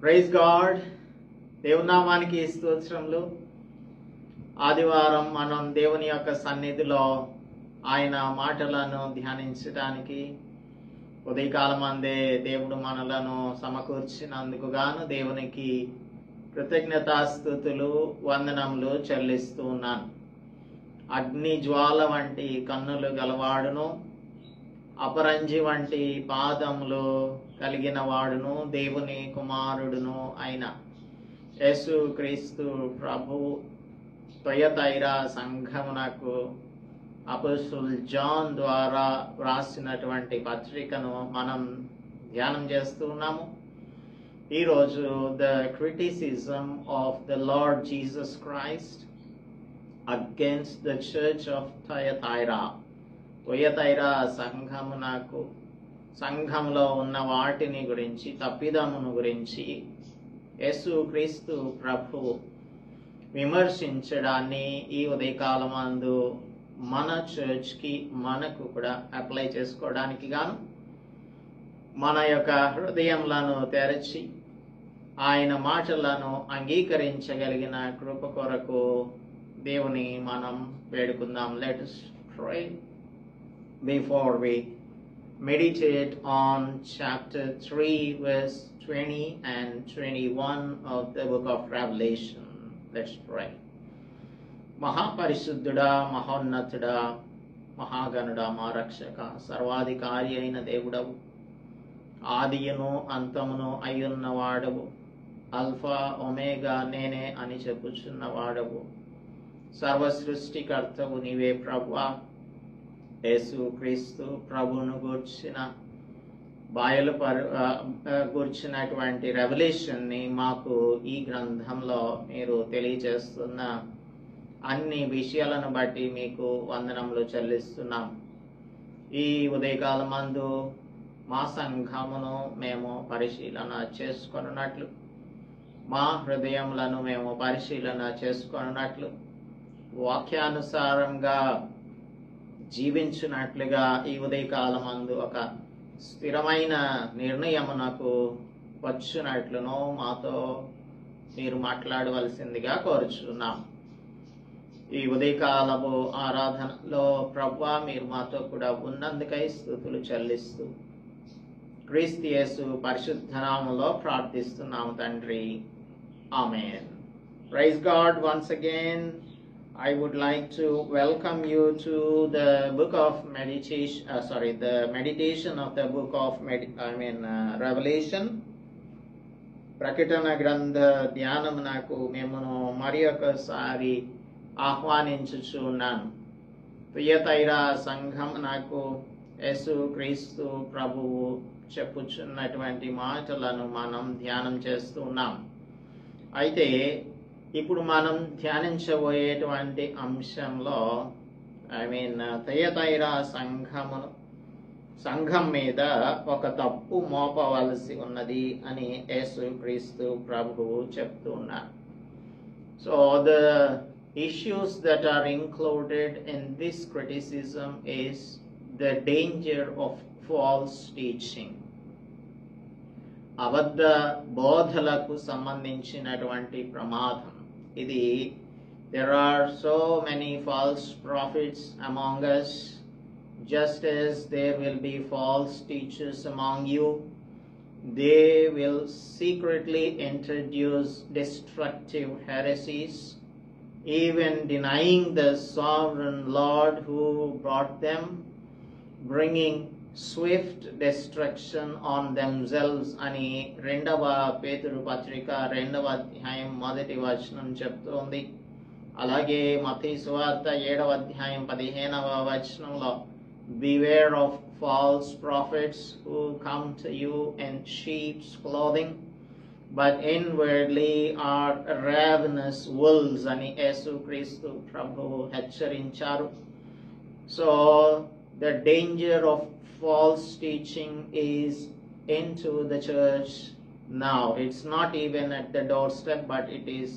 Praise God. దేవునామానికి స్తోత్రములు. ఆదివారం మనం దేవుని యొక్క సన్నిధిలో ఆయన మాటలను ధ్యానించడానికి ఉదయకాలం అందే దేవుడు మనలను సమకూర్చినందుకు గాను దేవునికి కృతజ్ఞతాస్తుతులు వందనములు చెల్లిస్తూ ఉన్నాను. అగ్ని జ్వాల వంటి కన్నులు గలవాడును, అపరంజి వంటి పాదములు కలిగిన వాడును, దేవుని కుమారుడును అయిన యేసు క్రీస్తు ప్రభు తుయతైరా సంఘమునకు అపోస్తలుడు జాన్ ద్వారా వ్రాసినటువంటి పత్రికను మనం ధ్యానం చేస్తూ ఉన్నాము. ఈరోజు the criticism of the lord Jesus Christ against the church of Thyatira. Thyatira సంఘంలో ఉన్న వాటిని గురించి, తప్పిదమును గురించి యేసు క్రీస్తు ప్రభు విమర్శించడాన్ని ఈ ఉదయకాలమందు మన చర్చ్కి, మనకు కూడా అప్లై చేసుకోవడానికి గాను మన యొక్క హృదయములను తెరచి ఆయన మాటలను అంగీకరించగలిగిన కృప కొరకు దేవుని మనం వేడుకుందాం. Let us pray before we meditate on chapter 3 verse 20 and 21 of the book of Revelation. Let's pray. మహాపరిశుద్ధుడా, మహోన్నతుడా, మహాగణుడా, మా రక్షక, సర్వాధికారి అయిన దేవుడవు, ఆదియును అంతమును అయ్యున్న వాడవు, అల్ఫా ఒమేగా నేనే అని చెప్పుచున్న వాడవు, సర్వ సృష్టికర్తవు నీవే ప్రభువా. యేసు క్రీస్తు ప్రభును గూర్చినటువంటి రెవల్యూషన్ని మాకు ఈ గ్రంథంలో మీరు తెలియజేస్తున్న అన్ని విషయాలను బట్టి మీకు వందనములు చెల్లిస్తున్నాం. ఈ ఉదయకాలమందు మా సంఘమును మేము పరిశీలన చేసుకొనున్నట్లు, మా హృదయములను మేము పరిశీలన చేసుకొనున్నట్లు, వాక్యానుసారంగా జీవించినట్లుగా ఈ ఉదయకాలమందు ఒక స్థిరమైన నిర్ణయమునకు వచ్చినట్లును మాతో మీరు మాట్లాడవలసిందిగా కోరుచున్నాం. ఈ ఉదయకాలపు ఆరాధనలో ప్రభువా మీరు మాతో కూడా ఉన్నందుకై స్తుతులు చెల్లిస్తూ క్రీస్తు యేసు పరిశుద్ధ నామములో ప్రార్థిస్తున్నాము తండ్రి. ఆమేన్. Praise God. Once again I would like to welcome you to the book of the meditation of the book of Revelation. ప్రకటన గ్రంథ ధ్యానమునకు మిమ్మను మరి ఒకసారి ఆహ్వానించుచున్నాను. తుయతైరా సంఘమునకు యేసు క్రీస్తు ప్రభువు చెప్పుచున్నటువంటి మాటలను మనం ధ్యానం చేస్తున్నాం. అయితే ఇప్పుడు మనం ధ్యానించబోయేటువంటి అంశంలో తుయతైరా సంఘం మీద ఒక తప్పు మోపవలసి ఉన్నది అని యేసు క్రీస్తు ప్రభువు చెప్తున్నారు. So the issues that are included in this criticism is the danger of false teaching. అబద్ధ బోధలకు సంబంధించినటువంటి ప్రమాదం ఇది. There are so many false prophets among us, just as there will be false teachers among you. They will secretly introduce destructive heresies, even denying the sovereign Lord who brought them, bringing swift destruction on themselves అని 2వ పేతురు పత్రిక 2వ అధ్యాయం 1వ వచనం చెప్తోంది. అలాగే మత్తయి సువార్త 7వ అధ్యాయం 15వ వచనంలో beware of false prophets who come to you in sheep's clothing but inwardly are ravenous wolves అని యేసుక్రీస్తు ప్రభువు హెచ్చరించారు. So the danger of false teaching is into the church now. It's not even at the doorstep, but it is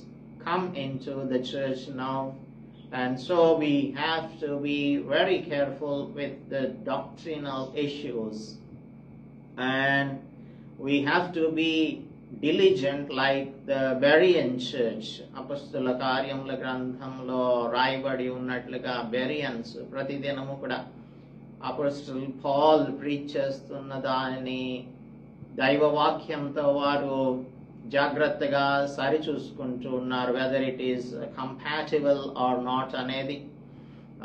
come into the church now. And so we have to be very careful with the doctrinal issues. And we have to be diligent like the Berean church. అపొస్తలుల కార్యముల గ్రంథంలో రాయబడి ఉన్నట్లుగా బెరియన్స్ ప్రతిదినము కూడా apostle Paul preach చేస్తున్న దానిని దైవవాక్యంతో వారు జాగ్రత్తగా సరిచూసుకుంటూ ఉన్నారు, whether it is compatible or not అనేది.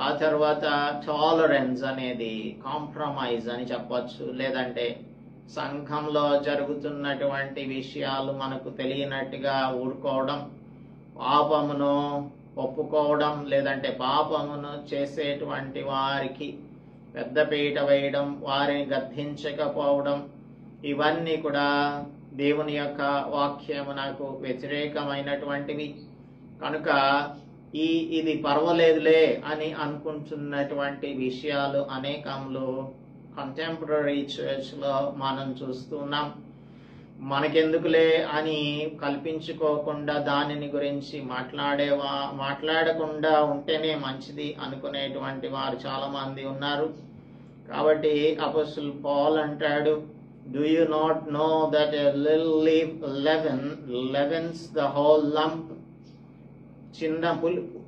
ఆ తర్వాత టాలరెన్స్ అనేది కాంప్రమైజ్ అని చెప్పొచ్చు, లేదంటే సంఘంలో జరుగుతున్నటువంటి విషయాలు మనకు తెలియనట్టుగా ఊరుకోవడం, పాపమును ఒప్పుకోవడం, లేదంటే పాపమును చేసేటువంటి వారికి పెద్దపీట వేయడం, వారిని గద్దించకపోవడం, ఇవన్నీ కూడా దేవుని యొక్క వాక్యమునకు వ్యతిరేకమైనటువంటివి. కనుక ఇది పర్వాలేదులే అని అనుకుంటున్నటువంటి విషయాలు అనేకంలో కంటెంపరీ చర్చ్లో మనం చూస్తున్నాం. మనకెందుకులే అని కల్పించుకోకుండా దానిని గురించి మాట్లాడకుండా ఉంటేనే మంచిది అనుకునేటువంటి వారు చాలా మంది ఉన్నారు. కాబట్టి అపోస్టల్ పాల్ అంటాడు, Do you not know that a little leaven leavens the whole lump? చిన్న పులుపు,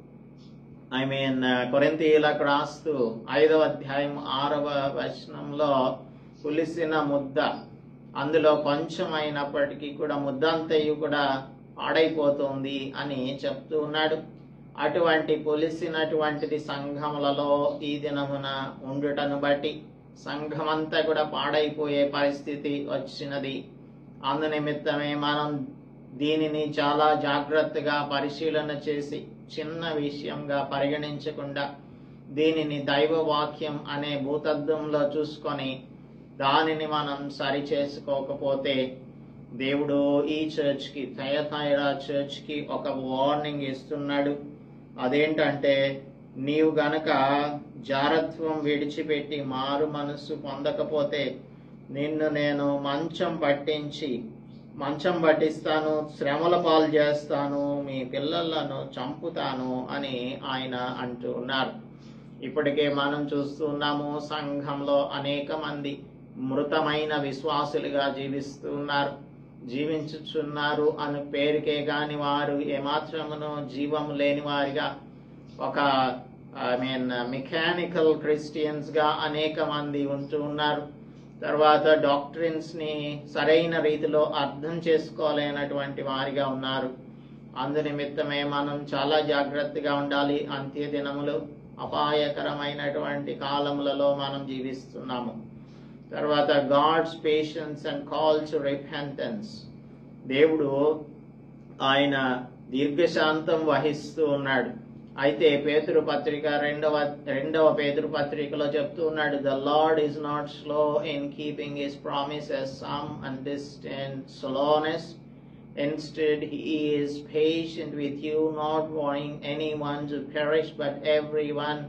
కొరింథీయులకు రాస్తూ 5వ అధ్యాయం 6వ వచనంలో పులిసిన ముద్ద, అందులో కొంచెం అయినప్పటికీ కూడా ముద్దంతయు కూడా పాడైపోతుంది అని చెప్తూ ఉన్నాడు. అటువంటి పులిసినటువంటిది సంఘములలో ఈ దినమున ఉండుటను బట్టి సంఘమంతా కూడా పాడైపోయే పరిస్థితి వచ్చినది. అందునిమిత్తమే మనం దీనిని చాలా జాగ్రత్తగా పరిశీలన చేసి చిన్న విషయంగా పరిగణించకుండా దీనిని దైవవాక్యం అనే భూతద్దంలో చూసుకొని దానిని మనం సరి చేసుకోకపోతే దేవుడు ఈ చర్చ్కి, థయతైరా చర్చ్కి ఒక వార్నింగ్ ఇస్తున్నాడు. అదేంటంటే, నీవు గనక జారత్వం విడిచిపెట్టి మారు మనస్సు పొందకపోతే నిన్ను నేను మంచం పట్టిస్తాను, శ్రమల పాలు చేస్తాను, మీ పిల్లలను చంపుతాను అని ఆయన అంటూ ఉన్నారు. ఇప్పటికే మనం చూస్తున్నాము, సంఘంలో అనేక మంది మృతమైన విశ్వాసులుగా జీవించుచున్నారు అను పేరుకే గాని వారు ఏమాత్రమును జీవము లేని వారిగా, ఒక మెకానికల్ క్రిస్టియన్స్ గా అనేక మంది ఉంటూ ఉన్నారు. తర్వాత డాక్ట్రిన్స్ ని సరైన రీతిలో అర్థం చేసుకోలేనటువంటి వారిగా ఉన్నారు. అందునిమిత్తమే మనం చాలా జాగ్రత్తగా ఉండాలి. అంత్య దినములు అపాయకరమైనటువంటి కాలములలో మనం జీవిస్తున్నాము. తర్వాత God's patience and call to repentance. దేవుడు ఆయన దీర్ఘశాంతం వహిస్తూ ఉన్నాడు. అయితే పేతురు పత్రిక రెండవ పేతురు పత్రికలో చెప్తూ ఉన్నాడు, The Lord is not slow in keeping his promises, some understand slowness. Instead, he is patient with you, not wanting anyone to perish, but everyone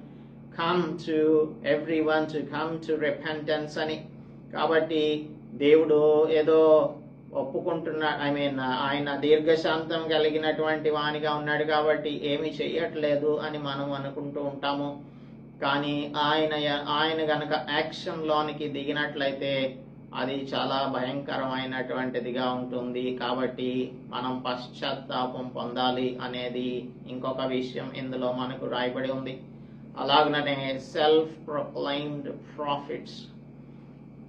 to come to repentance అని. కాబట్టి దేవుడు ఏదో ఆయన దీర్ఘశాంతం కలిగినటువంటి వానిగా ఉన్నాడు కాబట్టి ఏమి చెయ్యట్లేదు అని మనం అనుకుంటూ ఉంటాము. కానీ ఆయన గనక యాక్షన్ లోనికి దిగినట్లయితే అది చాలా భయంకరమైనటువంటిదిగా ఉంటుంది. కాబట్టి మనం పశ్చాత్తాపం పొందాలి అనేది ఇంకొక విషయం ఇందులో మనకు రాయబడి ఉంది. అలాగనే సెల్ఫ్ ప్రొక్లైమ్డ్ ప్రాఫిట్స్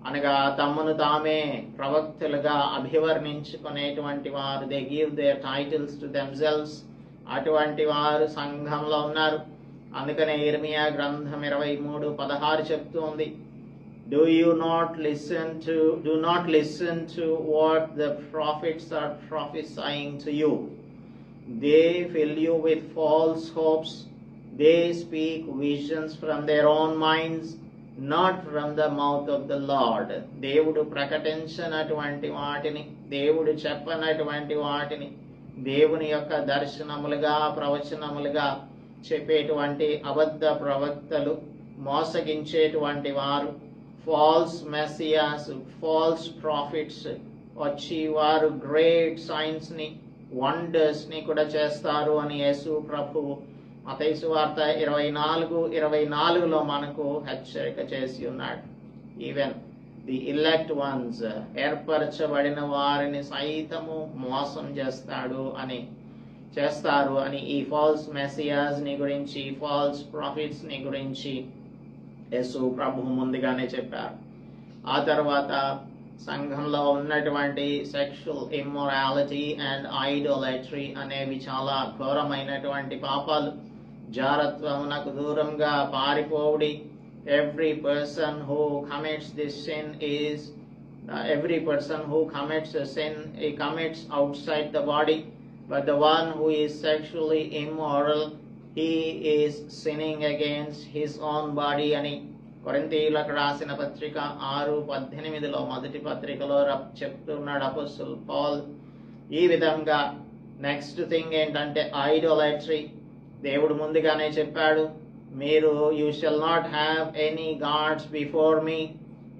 అనగా తమను తామే ప్రవక్తలుగా అభివర్ణించుకునేటువంటి వారు, they give there titles to themselves, అటువంటి వారు సంఘంలో ఉన్నారు. అందుకనే ఇర్మియా గ్రంథం 23:16 చెప్తుంది, Do not listen to what the prophets are prophesying to you. They fill you with false hopes. They speak visions from their own minds, not from the mouth of the Lord. దేవుడు ప్రకటించినటువంటి వాటిని, దేవుడు చెప్పనటువంటి వాటిని దేవుని యొక్క దర్శనములుగా, ప్రవచనములుగా చెప్పేటువంటి అబద్ధ ప్రవక్తలు, మోసగించేటువంటి వారు, ఫాల్స్ మెస్సియాస్, ఫాల్స్ ప్రాఫిట్స్ వచ్చి వారు గ్రేట్ సైన్స్ ని, వండర్స్ ని కూడా చేస్తారు అని యేసు ప్రభువు మత్తయి సువార్త 24:24 మనకు హెచ్చరిక చేసి ఉన్నాడు. ఈవెన్ ది ఎలెక్ట్ వన్స్, ఏర్పరచబడిన వారిని సైతము మోసం చేస్తారు అని ఈ ఫాల్స్ మెసియాస్ ని గురించి, ఫాల్స్ ప్రాఫిట్స్ ని గురించి యేసు ప్రభు ముందుగానే చెప్పారు. ఆ తర్వాత సంఘంలో ఉన్నటువంటి సెక్షువల్ ఇమ్మొరాలిటీ అండ్ ఐడోలట్రీ అనేవి చాలా ఘోరమైనటువంటి పాపాలు. జారత్వమునకు దూరంగా పారిపోవుడి. Every person who commits this sin is every person who commits a sin, he commits outside the body, but the one who is sexually immoral, he is sinning against his own body అని కొరింథీయులకు రాసిన పత్రిక 6:18 మొదటి పత్రికలో చెప్తున్నాడు అపోస్తలుడు Paul. ఈ విధంగా next thing ఏంటంటే ఐడోలట్రీ. దేవుడు ముందుగానే చెప్పాడు, మీరు you shall not have any gods before me,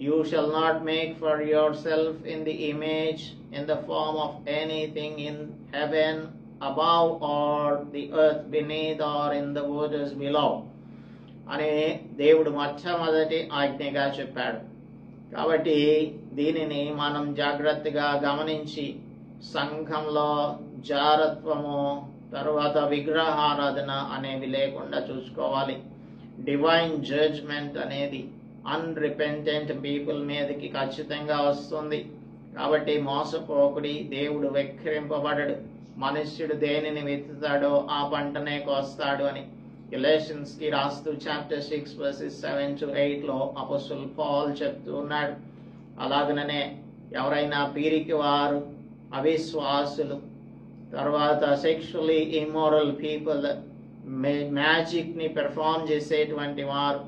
you shall not make for yourself in the image in the form of anything in heaven above or the earth beneath or in the waters below అని దేవుడు మొట్టమొదటి ఆజ్ఞగా చెప్పాడు. కాబట్టి దీనిని మనం జాగ్రత్తగా గమనించి సంఘంలో జారత్వము, తరువాత విగ్రహారాధన అనేవి లేకుండా చూసుకోవాలి. డివైన్ జడ్జ్మెంట్ అనేది అన్రిపెంటెంట్ పీపుల్ మీదకి ఖచ్చితంగా వస్తుంది. కాబట్టి మోసపోకుడి, దేవుడు వెక్కిరింపబడడు. మనుష్యుడు దేనిని విత్తుతాడో ఆ పంటనే కోస్తాడు అని గెలాషియన్స్ కి రాస్తూ చాప్టర్ 6 verses 7 to 8 అపోస్తలుడు పౌల్ చెప్తూ ఉన్నాడు. అలాగనే ఎవరైనా పీరికి వారు, అవిశ్వాసులు, తర్వాత సెక్షువల్లీ ఇమ్మోరల్ పీపుల్, మ్యాజిక్ ని పెర్ఫార్మ్ చేసేటువంటి వారు,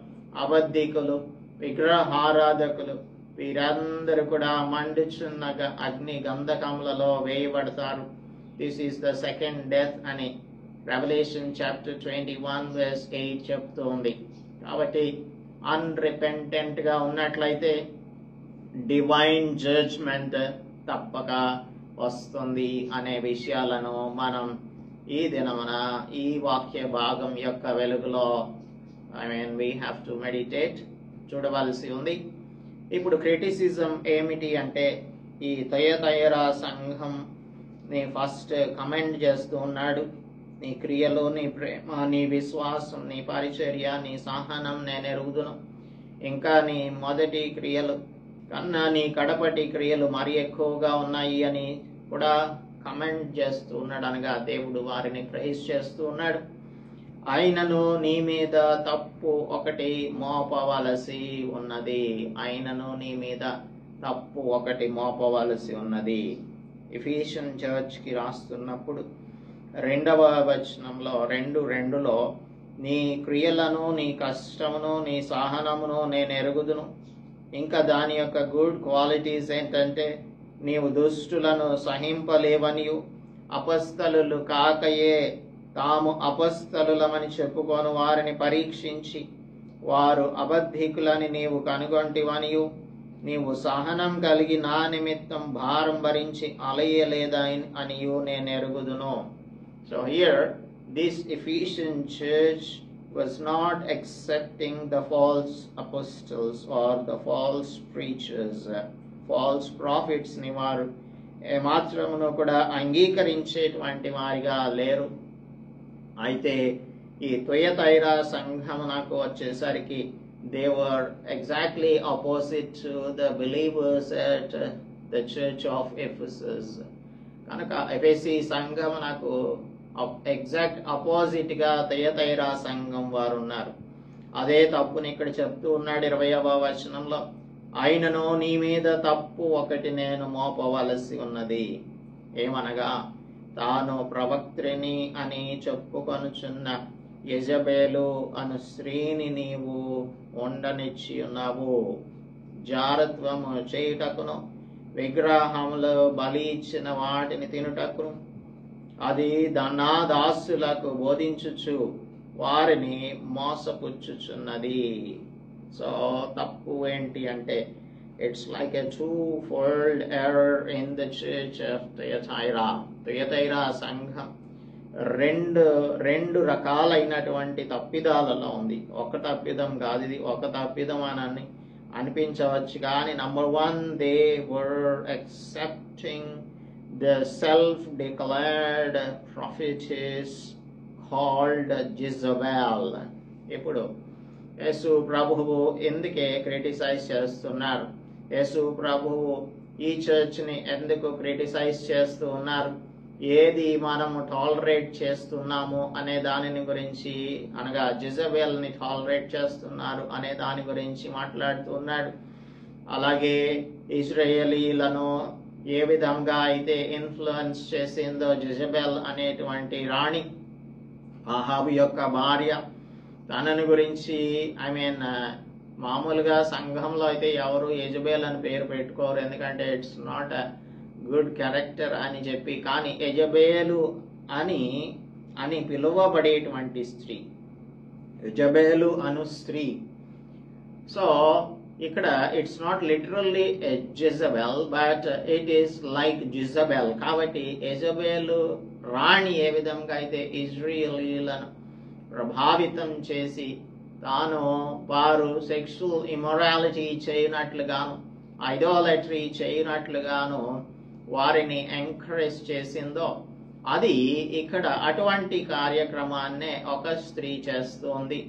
అబద్ధికులు, విగ్రహారాధకులు, వీరందరూ కూడా మండుచున్న అగ్ని గంధకములలో వేయబడతారు. This is the second death అని రెవల్యూషన్ చాప్టర్ 21 verse 8 చెప్తుంది. కాబట్టి అన్రిపెంటెంట్ గా ఉన్నట్లయితే డివైన్ జడ్జ్మెంట్ తప్పక వస్తుంది అనే విషయాలను మనం ఈ దినమున ఈ వాక్య భాగం యొక్క వెలుగులో we have to meditate, చూడవలసి ఉంది. ఇప్పుడు క్రిటిసిజం ఏమిటి అంటే, ఈ థయతైరా సంఘం ని ఫస్ట్ కమెంట్ చేస్తూ ఉన్నాడు. నీ క్రియలు, నీ ప్రేమ, నీ విశ్వాసం, నీ పరిచర్య, నీ సహనం నేను ఎరుగుదును. ఇంకా నీ మొదటి క్రియలు కన్నా నీ కడపటి క్రియలు మరి ఎక్కువగా ఉన్నాయి అని కూడా కమెంట్ చేస్తూ ఉన్నాడు. అనగా దేవుడు వారిని ప్రైజ్ చేస్తూ ఉన్నాడు. ఆయనను నీ మీద తప్పు ఒకటి మోపవలసి ఉన్నది. ఆయనను నీ మీద తప్పు ఒకటి మోపవలసి ఉన్నది. ఎఫెసియన్ చర్చ్ కి రాస్తున్నప్పుడు 2వ వచనంలో 2:2 నీ క్రియలను, నీ కష్టమును, నీ సహనమును నేను ఎరుగుదును. ఇంకా దాని యొక్క గుడ్ క్వాలిటీస్ ఏంటంటే, నీవు దుష్టులను సహింపలేవనియు, అపస్థలులు కాకయే తాము అపస్థలులమని చెప్పుకొని వారిని పరీక్షించి వారు అబద్ధికులని నీవు కనుగొంటివనియు, నీవు సహనం కలిగి నా నిమిత్తం భారం భరించి అలయలేదా అనియు నేను ఎరుగుదును. So here, this Ephesian church was not accepting the false apostles or the false preachers, false prophets ni varu ఏమాత్రమును కూడా అంగీకరించేటువంటి వారిగా లేరు. అయితే ఈ థయతైరా సంఘమునకు వచ్చేసరికి they were exactly opposite to the believers at the church of Ephesus. కనుక ఎఫెసీ సంఘమునకు exact opposite గా థయతైరా సంఘం వారు ఉన్నారు. అదే తప్పుని ఇక్కడ చెప్తూ ఉన్నాడు 20వ వచనంలో, ఆయనను నీ మీద తప్పు ఒకటి నేను మోపవలసి ఉన్నది. ఏమనగా, తాను ప్రవక్త్రిని అని చెప్పుకొనుచున్న యెజబెలు అను స్త్రీని నీవు ఉండనిచ్చి ఉన్నావు. జారత్వము చేయుటకును, విగ్రహములు బలి ఇచ్చిన వాటిని తినుటకును, అది నా దాసులకు బోధించుచు వారిని మోసపుచ్చుచున్నది. సో తప్పు ఏంటి అంటే, it's like a two-fold error in the church of Thyatira. థయతైరా సంఘం రెండు రకాలైనటువంటి తప్పిదాలలో ఉంది. ఒక తప్పిదం కాదు ఇది, ఒక తప్పిదం అని అనిపించవచ్చు. కానీ number 1, they were accepting the self-declared prophetess called Jezebel. ఇప్పుడు యేసు ప్రభువు ఎందుకే క్రిటిసైజ్ చేస్తున్నారు? యేసు ప్రభువు ఈ చర్చ్ని ఎందుకు క్రిటిసైజ్ చేస్తూ ఉన్నారు? ఏది మనము టాలరేట్ చేస్తున్నాము అనే దానిని గురించి, అనగా జెజబెల్ని టాలరేట్ చేస్తున్నారు అనే దాని గురించి మాట్లాడుతూ ఉన్నాడు. అలాగే ఇశ్రాయేలీలను ఏ విధంగా అయితే ఇన్ఫ్లుయెన్స్ చేసిందో జెజబెల్ అనేటువంటి రాణి, అహాబు యొక్క భార్య, తనని గురించి మామూలుగా సంఘంలో అయితే ఎవరు యెజబెల్ అని పేరు పెట్టుకోరు, ఎందుకంటే it's not a good character అని చెప్పి. కానీ యెజబెలు అని పిలువబడేటువంటి స్త్రీ, యెజబెలు అను స్త్రీ. సో ఇక్కడ it's not literally Jezebel, but it is like Jezebel. కాబట్టి యెజబెలు రాణి ఏ విధంగా అయితే ఇజ్రాయేలీలను ప్రభావితం చేసి వారు సెక్షువల్ ఇమొరాలిటీ చేయనట్లుగాను, ఐడోలట్రీ చేయనట్లుగాను వారిని ఎంకరేజ్ చేసిందో, అది ఇక్కడ అటువంటి కార్యక్రమాన్నే ఒక స్త్రీ చేస్తోంది.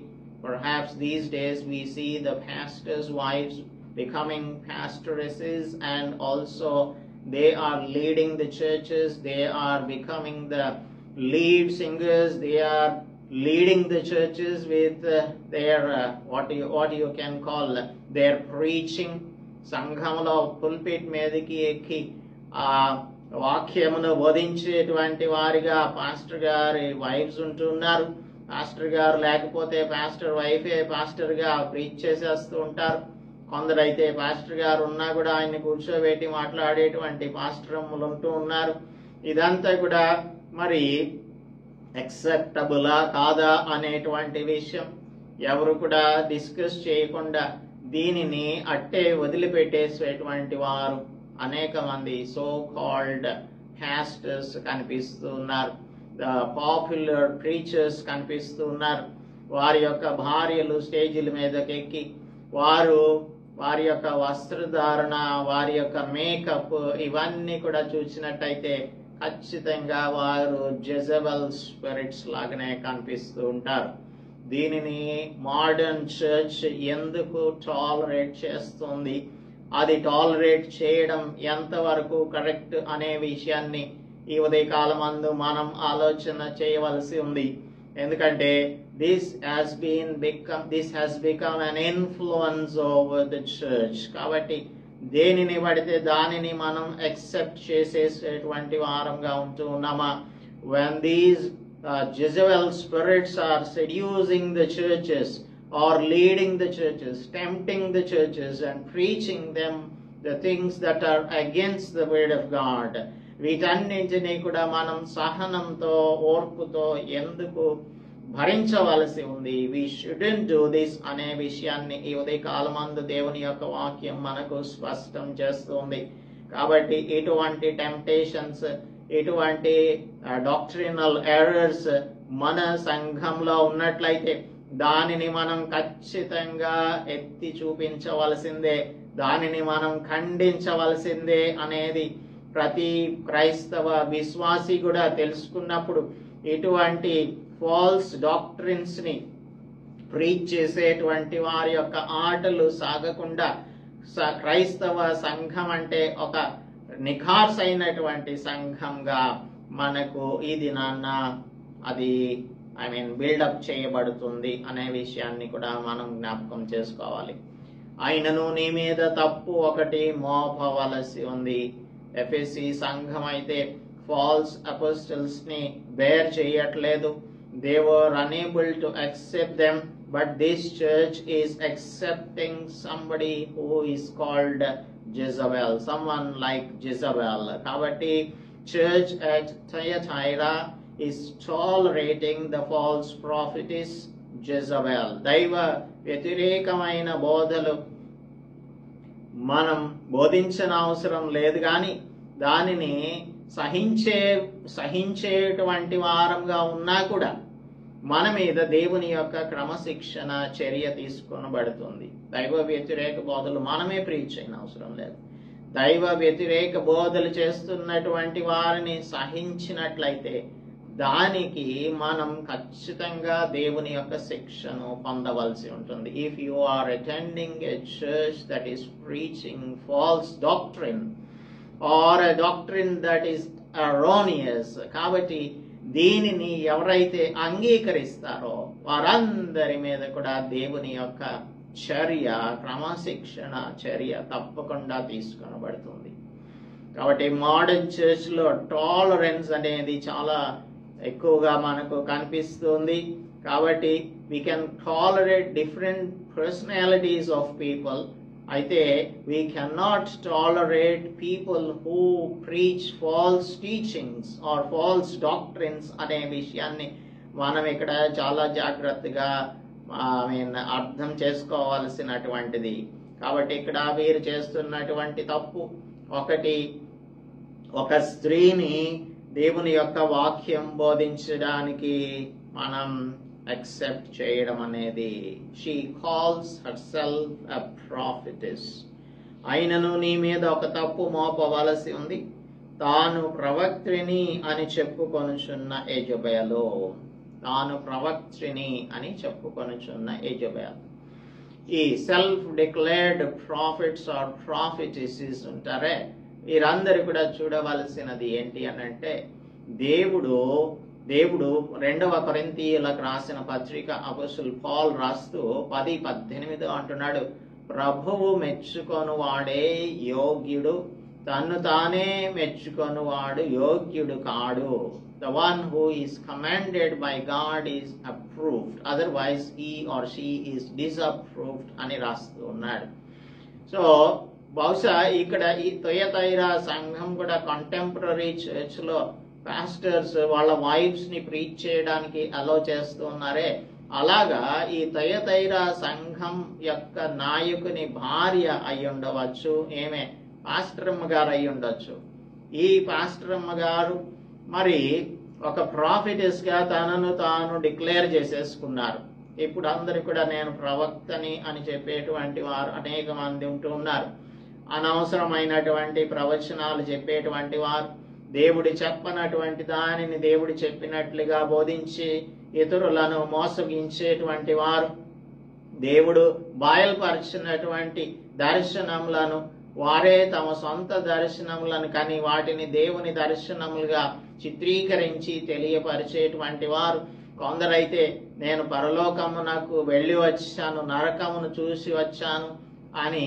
Perhaps these days we see the pastors' wives becoming pastoresses, and also they are leading the churches, they are becoming the lead singers, they are leading the churches with their what you can call their preaching. సంఘంలో pulpit మీదకి ఎక్కి ఆ వాక్యమును బోధించేటువంటి వారిగా pastor గారి wives ఉంటున్నారు. Pastor గారు లేకపోతే పాస్టర్ వైఫే పాస్టర్ గా ప్రీచ్ చేసేస్తూ ఉంటారు. కొందరైతే పాస్టర్ గారు ఉన్నా కూడా ఆయన్ని కూర్చోబెట్టి మాట్లాడేటువంటి పాస్టరమ్ములు ఉంటూ ఉన్నారు. ఇదంతా కూడా మరి యాక్సెప్టబులా కాదా అనేటువంటి విషయం ఎవరు కూడా డిస్కస్ చేయకుండా దీనిని అట్టే వదిలిపెట్టేసేటువంటి వారు అనేక మంది సో కాల్డ్ పాస్టర్స్ కనిపిస్తూ ఉన్నారు. పాపులర్ ప్రీచర్స్ కనిపిస్తూ ఉన్నారు. వారి యొక్క భార్యలు స్టేజీల మీదకి ఎక్కి వారి యొక్క వస్త్రధారణ, వారి యొక్క మేకప్, ఇవన్నీ కూడా చూసినట్టయితే ఖచ్చితంగా వారు జెజబెల్ స్పిరిట్స్ లాగానే కనిపిస్తూ ఉంటారు. దీనిని మోడర్న్ చర్చ్ ఎందుకు టాలరేట్ చేస్తుంది, అది టాలరేట్ చేయడం ఎంతవరకు కరెక్ట్ అనే విషయాన్ని ఈ ఉదయకాలమందు మనం ఆలోచన చేయవలసి ఉంది. ఎందుకంటే this has become an influence over the church. కాబట్టి దేనిని పడితే దానిని మనం యాక్సెప్ట్ చేసేటువంటి వారంగా ఉంటూ ఉన్నామా? When these Jezebel spirits are seducing the churches or leading the churches, tempting the churches and preaching them the things that are against the word of God, వీటన్నింటినీ కూడా మనం సహనంతో ఓర్పుతో ఎందుకు భరించవలసి ఉంది? we shouldn't do this అనే విషయాన్ని ఈ ఉదయకాలమందు దేవుని యొక్క వాక్యం మనకు స్పష్టం చేస్తుంది. కాబట్టి ఇటువంటి టెంప్టేషన్స్, ఇటువంటి డాక్ట్రినల్ ఎర్రర్స్ మన సంఘంలో ఉన్నట్లయితే దానిని మనం ఖచ్చితంగా ఎత్తి చూపించవలసిందే, దానిని మనం ఖండించవలసిందే అనేది ప్రతి క్రైస్తవ విశ్వాసి కూడా తెలుసుకున్నప్పుడు ఇటువంటి ఫాల్స్ డాక్ట్రిన్స్ ని ప్రీచ్ చేసేటువంటి వారి యొక్క ఆటలు సాగకుండా క్రైస్తవ సంఘం అంటే ఒక నిఖార్సైనటువంటి సంఘంగా మనకు ఈ దినాన్న అది బిల్డప్ చేయబడుతుంది అనే విషయాన్ని కూడా మనం జ్ఞాపకం చేసుకోవాలి. అయినను నీ మీద తప్పు ఒకటి మోపవలసి ఉంది. ఎఫెసీ సంఘం అయితే ఫాల్స్ అపోస్టల్స్ ని బేర్ చేయట్లేదు. They were unable to accept them, but this church is accepting somebody who is called Jezebel, someone like Jezebel. కాబట్టి church at Thyatira is tolerating the false prophetess Jezebel. దైవ వ్యతిరేకమైన బోధలు మనం బోధించిన అవసరం లేదు, కానీ దానిని సహించేటువంటి వారంగా ఉన్నా కూడా మన మీద దేవుని యొక్క క్రమశిక్షణ చర్య తీసుకొనబడుతుంది. దైవ వ్యతిరేక బోధలు మనమే ప్రీచ్ అయిన అవసరం లేదు. దైవ వ్యతిరేక బోధలు చేస్తున్నటువంటి వారిని సహించినట్లయితే దానికి మనం ఖచ్చితంగా దేవుని యొక్క శిక్షను పొందవలసి ఉంటుంది. If you are attending a church that is preaching false doctrine or a doctrine that is erroneous, కాబట్టి దీనిని ఎవరైతే అంగీకరిస్తారో వారందరి మీద కూడా దేవుని యొక్క చర్య, క్రమశిక్షణ చర్య తప్పకుండా తీసుకొనబడుతుంది. కాబట్టి మోడర్న్ చర్చ్ లో టాలరెన్స్ అనేది చాలా ఎక్కువగా మనకు కనిపిస్తుంది. కాబట్టి we can tolerate different personalities of people. అయితే we cannot tolerate people who preach false teachings or false doctrines అనే విషయాన్ని మనం ఇక్కడ చాలా జాగ్రత్తగా అర్థం చేసుకోవాల్సినటువంటిది. కాబట్టి ఇక్కడ వీరు చేస్తున్నటువంటి తప్పు ఒకటి, ఒక స్త్రీని దేవుని యొక్క వాక్యం బోధించడానికి మనం accept చేయడం అనేది. She calls herself a prophetess. అయినను నీ మీద ఒక తప్పు మోపవలసి ఉంది, తాను ప్రవక్త్రిని అని చెప్పుకొనుచున్న యెజబెలు. తాను ప్రవక్త్రిని అని చెప్పుకొనుచున్న యెజబెలు. ఈ సెల్ఫ్ డిక్లేర్డ్ ప్రాఫిట్స్ ఆర్ ప్రాఫిటెసెస్ ఉంటారే, వీరందరూ కూడా చూడవలసినది ఏంటి అని అంటే, దేవుడు 2వ కొరింథీయులకు రాసిన పత్రిక అపోస్తలుడు పౌలు రాస్తూ 10:18 అంటున్నాడు, ప్రభువు మెచ్చుకొను వాడే యోగ్యుడు, తన్ను తానే మెచ్చుకొను వాడు యోగ్యుడు కాడు. The one who is commanded by God is approved, otherwise he or she is disapproved అని రాస్తూ ఉన్నాడు. సో బహుశా ఇక్కడ ఈ తుయతైరా సంఘం కూడా కంటెంపరీ చర్చ్ లో పాస్టర్స్ వాళ్ళ వైఫ్స్ ని ప్రీచ్ చేయడానికి అలో చేస్తూ ఉన్నారే, అలాగా ఈ తుయతైరా సంఘం యొక్క నాయకుని భార్య అయి ఉండవచ్చు, ఏమే పాస్టరమ్మ గారు అయి ఉండొచ్చు. ఈ పాస్టరమ్మ గారు మరి ఒక ప్రాఫిటెస్ గా తనను తాను డిక్లేర్ చేసేసుకున్నారు. ఇప్పుడు అందరు కూడా నేను ప్రవక్తని అని చెప్పేటువంటి వారు అనేక మంది ఉంటూ ఉన్నారు. అనవసరమైనటువంటి ప్రవచనాలు చెప్పేటువంటి వారు, దేవుడు చెప్పనటువంటి దానిని దేవుడు చెప్పినట్లుగా బోధించి ఇతరులను మోసగించేటువంటి వారు, దేవుడు బయలుపరిచినటువంటి దర్శనములను వారే తమ సొంత దర్శనములను కానీ వాటిని దేవుని దర్శనములుగా చిత్రీకరించి తెలియపరిచేటువంటి వారు. కొందరైతే నేను పరలోకమునకు వెళ్ళి వచ్చాను, నరకమును చూసి వచ్చాను అని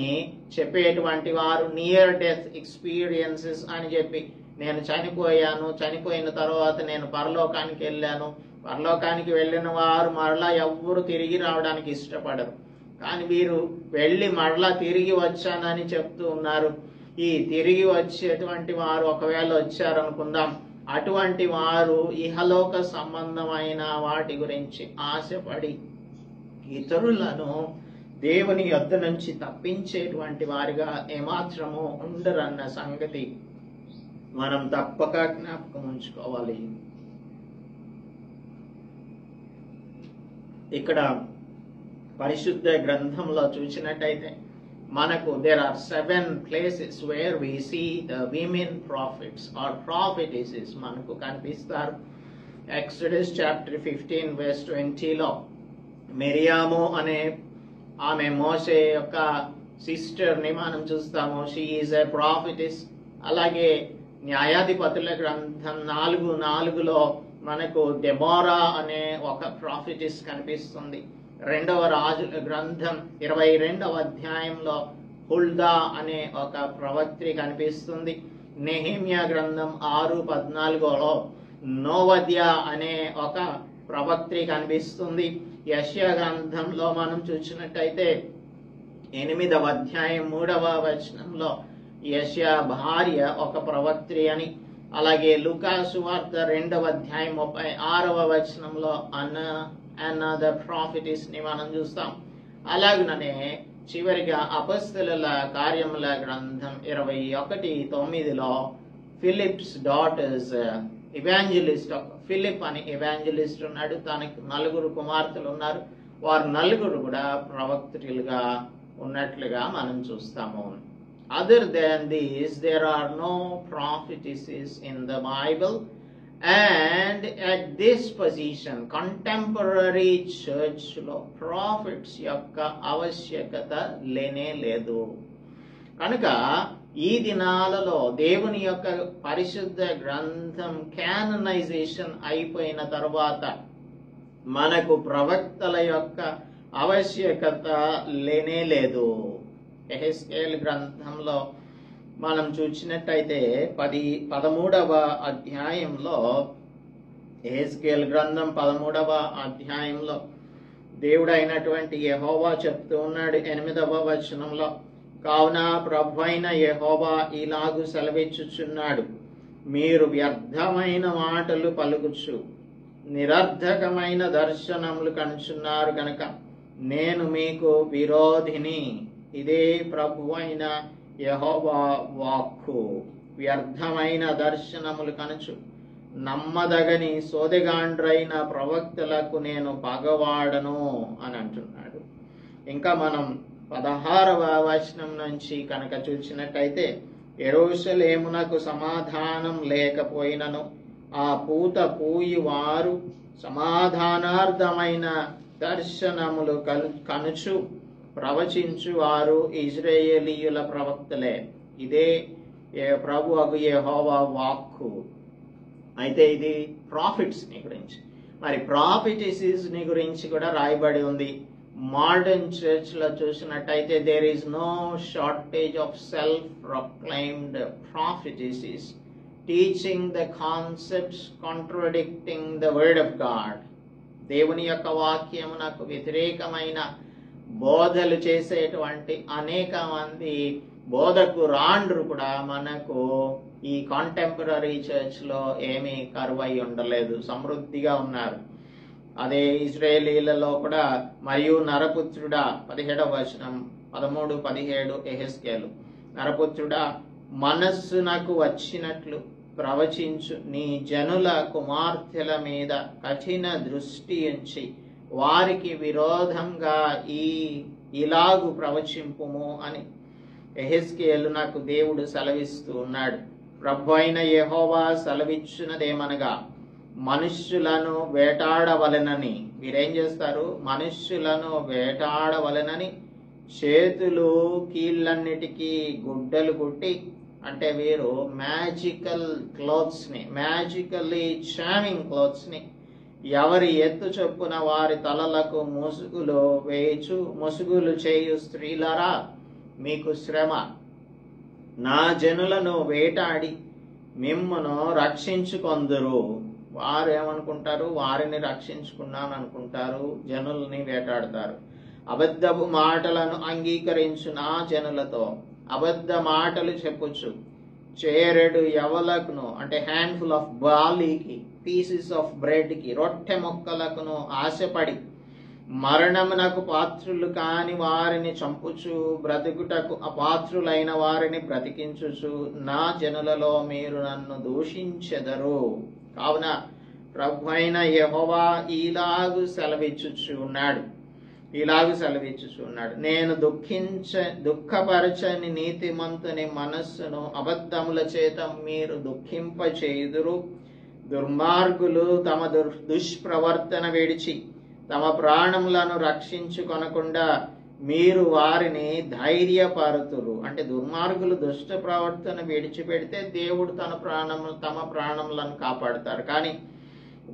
చెప్పేటువంటి వారు, నియర్ డెత్ ఎక్స్పీరియన్సెస్ అని చెప్పి నేను చనిపోయాను, చనిపోయిన తర్వాత నేను పరలోకానికి వెళ్ళాను. పరలోకానికి వెళ్ళిన వారు మరలా ఎవ్వరు తిరిగి రావడానికి ఇష్టపడరు, కానీ వీరు వెళ్ళి మరలా తిరిగి వచ్చానని చెప్తూ ఉన్నారు. ఈ తిరిగి వచ్చేటువంటి వారు ఒకవేళ వచ్చారనుకుందాం, అటువంటి వారు ఇహలోక సంబంధమైన వాటి గురించి ఆశపడి ఇతరులను దేవుని యొద్ద నుంచి తప్పించేటువంటి వారిగా ఏమాత్రము ఉండరన్న సంగతి మనం తప్పక జ్ఞాపకం ఉంచుకోవాలి. ఇక్కడ పరిశుద్ధ గ్రంథంలో చూసినట్టయితే మనకు there are 7 places where we see the women prophets or prophetesses మనకు కనిపిస్తారు. Exodus chapter 15 verse 20లో మిరియాము అనే ఆమె మోషే యొక్క సిస్టర్ ని మనం చూస్తాము. She is a ప్రాఫిటెస్. అలాగే న్యాయాధిపతుల గ్రంథం 4:4లో మనకు దెబోరా అనే ఒక ప్రాఫిటెస్ కనిపిస్తుంది. 2వ రాజుల గ్రంథం 22వ అధ్యాయంలో హుల్దా అనే ఒక ప్రవక్త్రి కనిపిస్తుంది. నెహెమ్యా గ్రంథం 6:14లో నోవద్యా అనే ఒక ప్రవక్త్రి కనిపిస్తుంది. యెషయా గ్రంథంలో మనం చూసినట్టయితే 8వ అధ్యాయం 3వ వచనంలో యెషయా భార్య ఒక ప్రవక్త్రి అని, అలాగే లూకా సువార్త 2వ అధ్యాయం 36వ వచనంలో another prophetess ని మనం చూస్తాం. అలాగనే చివరిగా అపొస్తలుల కార్యముల గ్రంథం 21:9లో ఫిలిప్స్ డాటర్స్ ఎవాంజలిస్ట్, ఫిలిప్ అని ఎవాంజలిస్ట్ ఉన్నాడు. తనకు 4 కుమార్తెలు ఉన్నారు. వారు 4 కూడా ప్రవక్తలుగా ఉన్నట్లుగా మనం చూస్తాము. Other than these, there are no prophetesses in the Bible. And at this position, contemporary church లో prophets యొక్క ఆవశ్యకత లేనే లేదు. కనుక ఈ దినాలలో దేవుని యొక్క పరిశుద్ధ గ్రంథం క్యాననైజేషన్ అయిపోయిన తర్వాత మనకు ప్రవక్తల యొక్క ఆవశ్యకత లేనే లేదు. యెహెజ్కేలు గ్రంథంలో మనం చూసినట్టయితే 13వ అధ్యాయంలో, యెహెజ్కేలు గ్రంథం 13వ అధ్యాయంలో దేవుడైనటువంటి యెహోవా చెప్తూ ఉన్నాడు 8వ వచనంలో, కావున ప్రభువైన యెహోవా ఇలాగు సెలవిచ్చుచున్నాడు, మీరు వ్యర్థమైన మాటలు పలుకుచు నిరర్థకమైన దర్శనములు కనుచున్నారు కనుక నేను మీకు విరోధిని. ఇదే ప్రభువైన యెహోవా వాక్కు. వ్యర్థమైన దర్శనములు కనుచు నమ్మదగని సోదెగాండ్రైన ప్రవక్తలకు నేను పగవాడను అని అంటున్నాడు. ఇంకా మనం 16వ వచనం నుంచి కనుక చూసినట్టయితే, యెరూషలేమునకు సమాధానం లేకపోయినను ఆ పూత పూయి వారు సమాధానార్థమైన దర్శనములు కనుచు ప్రవచించు వారు ఇజ్రాయేలీయుల ప్రవక్తలే. ఇదే ప్రభువు యెహోవా వాక్కు. అయితే ఇది ప్రాఫిట్స్ ని గురించి. మరి ప్రాఫిటిసిస్ ని గురించి కూడా రాయబడి ఉంది. మోడర్న్ చర్చ్ లో చూసినట్టయితే there is no shortage of self proclaimed prophetesses teaching the concepts contradicting the word of God. దేవుని యొక్క వాక్యమునకు వ్యతిరేకమైన బోధలు చేసేటువంటి అనేక మంది బోధకురాండ్రు కూడా మనకు ఈ కాంటెంపరీ చర్చ్ లో ఏమీ కరువై ఉండలేదు, సమృద్ధిగా ఉన్నారు. అదే ఇశ్రాయేలీలలో కూడా, మరియు నరపుత్రుడా 17వ వచనం 13, 17 యెహెజ్కేలు, నరపుత్రుడా మనస్సునకు వచ్చినట్లు ప్రవచించు, నీ జనుల కుమార్తెల మీద కఠిన దృష్టి ఉంచి వారికి విరోధంగా ఇలాగు ప్రవచింపుము అని యెహెజ్కేలు నాకు దేవుడు సెలవిస్తూ ఉన్నాడు. ప్రభు అయిన యెహోవా సెలవిచ్చున్నదేమనగా, మనుష్యులను వేటాడవలెనని. మీరేం చేస్తారు? మనుష్యులను వేటాడవలెనని చేతులు కీళ్ళన్నిటికీ గుడ్డలు కుట్టి, అంటే వీరు మ్యాజికల్ క్లోత్స్ ని, మ్యాజికల్లీ చామింగ్ క్లోత్స్ ని ఎవరి ఎత్తు చొప్పున వారి తలలకు ముసుగులు చేయు స్త్రీలరా, మీకు శ్రమ. నా జనులను వేటాడి మిమ్మును రక్షించుకొందురు. వారు ఏమనుకుంటారు? వారిని రక్షించుకున్నాను అనుకుంటారు, జనుల్ని వేటాడతారు. అబద్ధపు మాటలను అంగీకరించు నా జనులతో అబద్ధ మాటలు చెప్పుచు చేరెడు యవలకును, అంటే హ్యాండ్ఫుల్ ఆఫ్ బాలీకి, పీసెస్ ఆఫ్ బ్రెడ్ కి, రొట్టె మొక్కలకును ఆశపడి మరణమునకు పాత్రులు కాని వారిని చంపుచు బ్రతుకుటకు అపాత్రులైన వారిని బ్రతికించుచు నా జనులలో మీరు నన్ను దూషించెదరు. కావున ప్రభువైన యెహోవా ఇలాగు సెలవిచ్చుచున్నాడు, నేను దుఃఖపరచని నీతిమంతుని మనస్సును అబద్ధముల చేత మీరు దుఃఖింపచేయుదురు. దుర్మార్గులు తమ దుష్ప్రవర్తన విడిచి తమ ప్రాణములను రక్షించుకొనకుండా మీరు వారిని ధైర్యపరుతురు. అంటే దుర్మార్గులు దుష్ట ప్రవర్తన విడిచిపెడితే దేవుడు తమ ప్రాణములను కాపాడుతారు. కానీ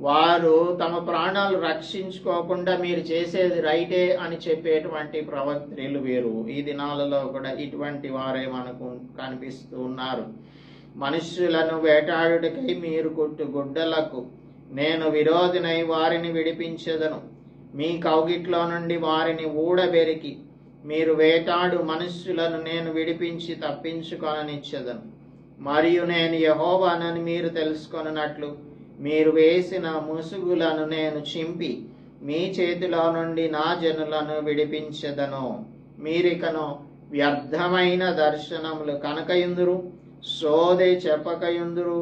వారు తమ ప్రాణాలు రక్షించుకోకుండా మీరు చేసేది రైటే అని చెప్పేటువంటి ప్రవక్తలు వీరు. ఈ దినాలలో కూడా ఇటువంటి వారే మనకు కనిపిస్తూ ఉన్నారు. మనుష్యులను వేటాడుటకై మీరు కొట్టు గుడ్డలకు నేను విరోధినై వారిని విడిపించెదను. మీ కౌగిట్లో నుండి వారిని ఊడబెరికి మీరు వేటాడు మనుష్యులను నేను విడిపించి తప్పించుకొననిచ్చెదను. మరియు నేను యెహోవానని మీరు తెలుసుకొనున్నట్లు మీరు వేసిన ముసుగులను నేను చింపి మీ చేతిలో నుండి నా జనులను విడిపించెదను. మీరికను వ్యర్థమైన దర్శనములు కనకయుందురు, సోదె చెప్పకయుందురు.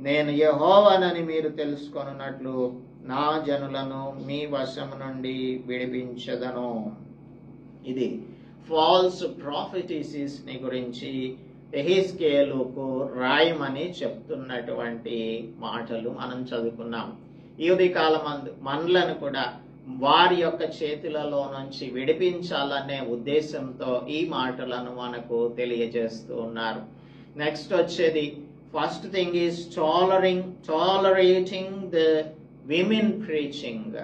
నేను యెహోవానని మీరు తెలుసుకొనున్నట్లు నా జనులను మీ వశము నుండి విడిపించదను. ఇది ఫాల్స్ ప్రాఫిటీసీస్ ని గురించి యెహెజ్కేలుకు రాయమని చెప్తున్నటువంటి మాటలు మనం చదువుకున్నాం. ఈ ఉదయకాలమందు మనలను కూడా వారి యొక్క చేతులలో నుంచి విడిపించాలనే ఉద్దేశంతో ఈ మాటలను మనకు తెలియజేస్తూ ఉన్నారు. నెక్స్ట్ వచ్చేది first thing is tolerating the women preaching.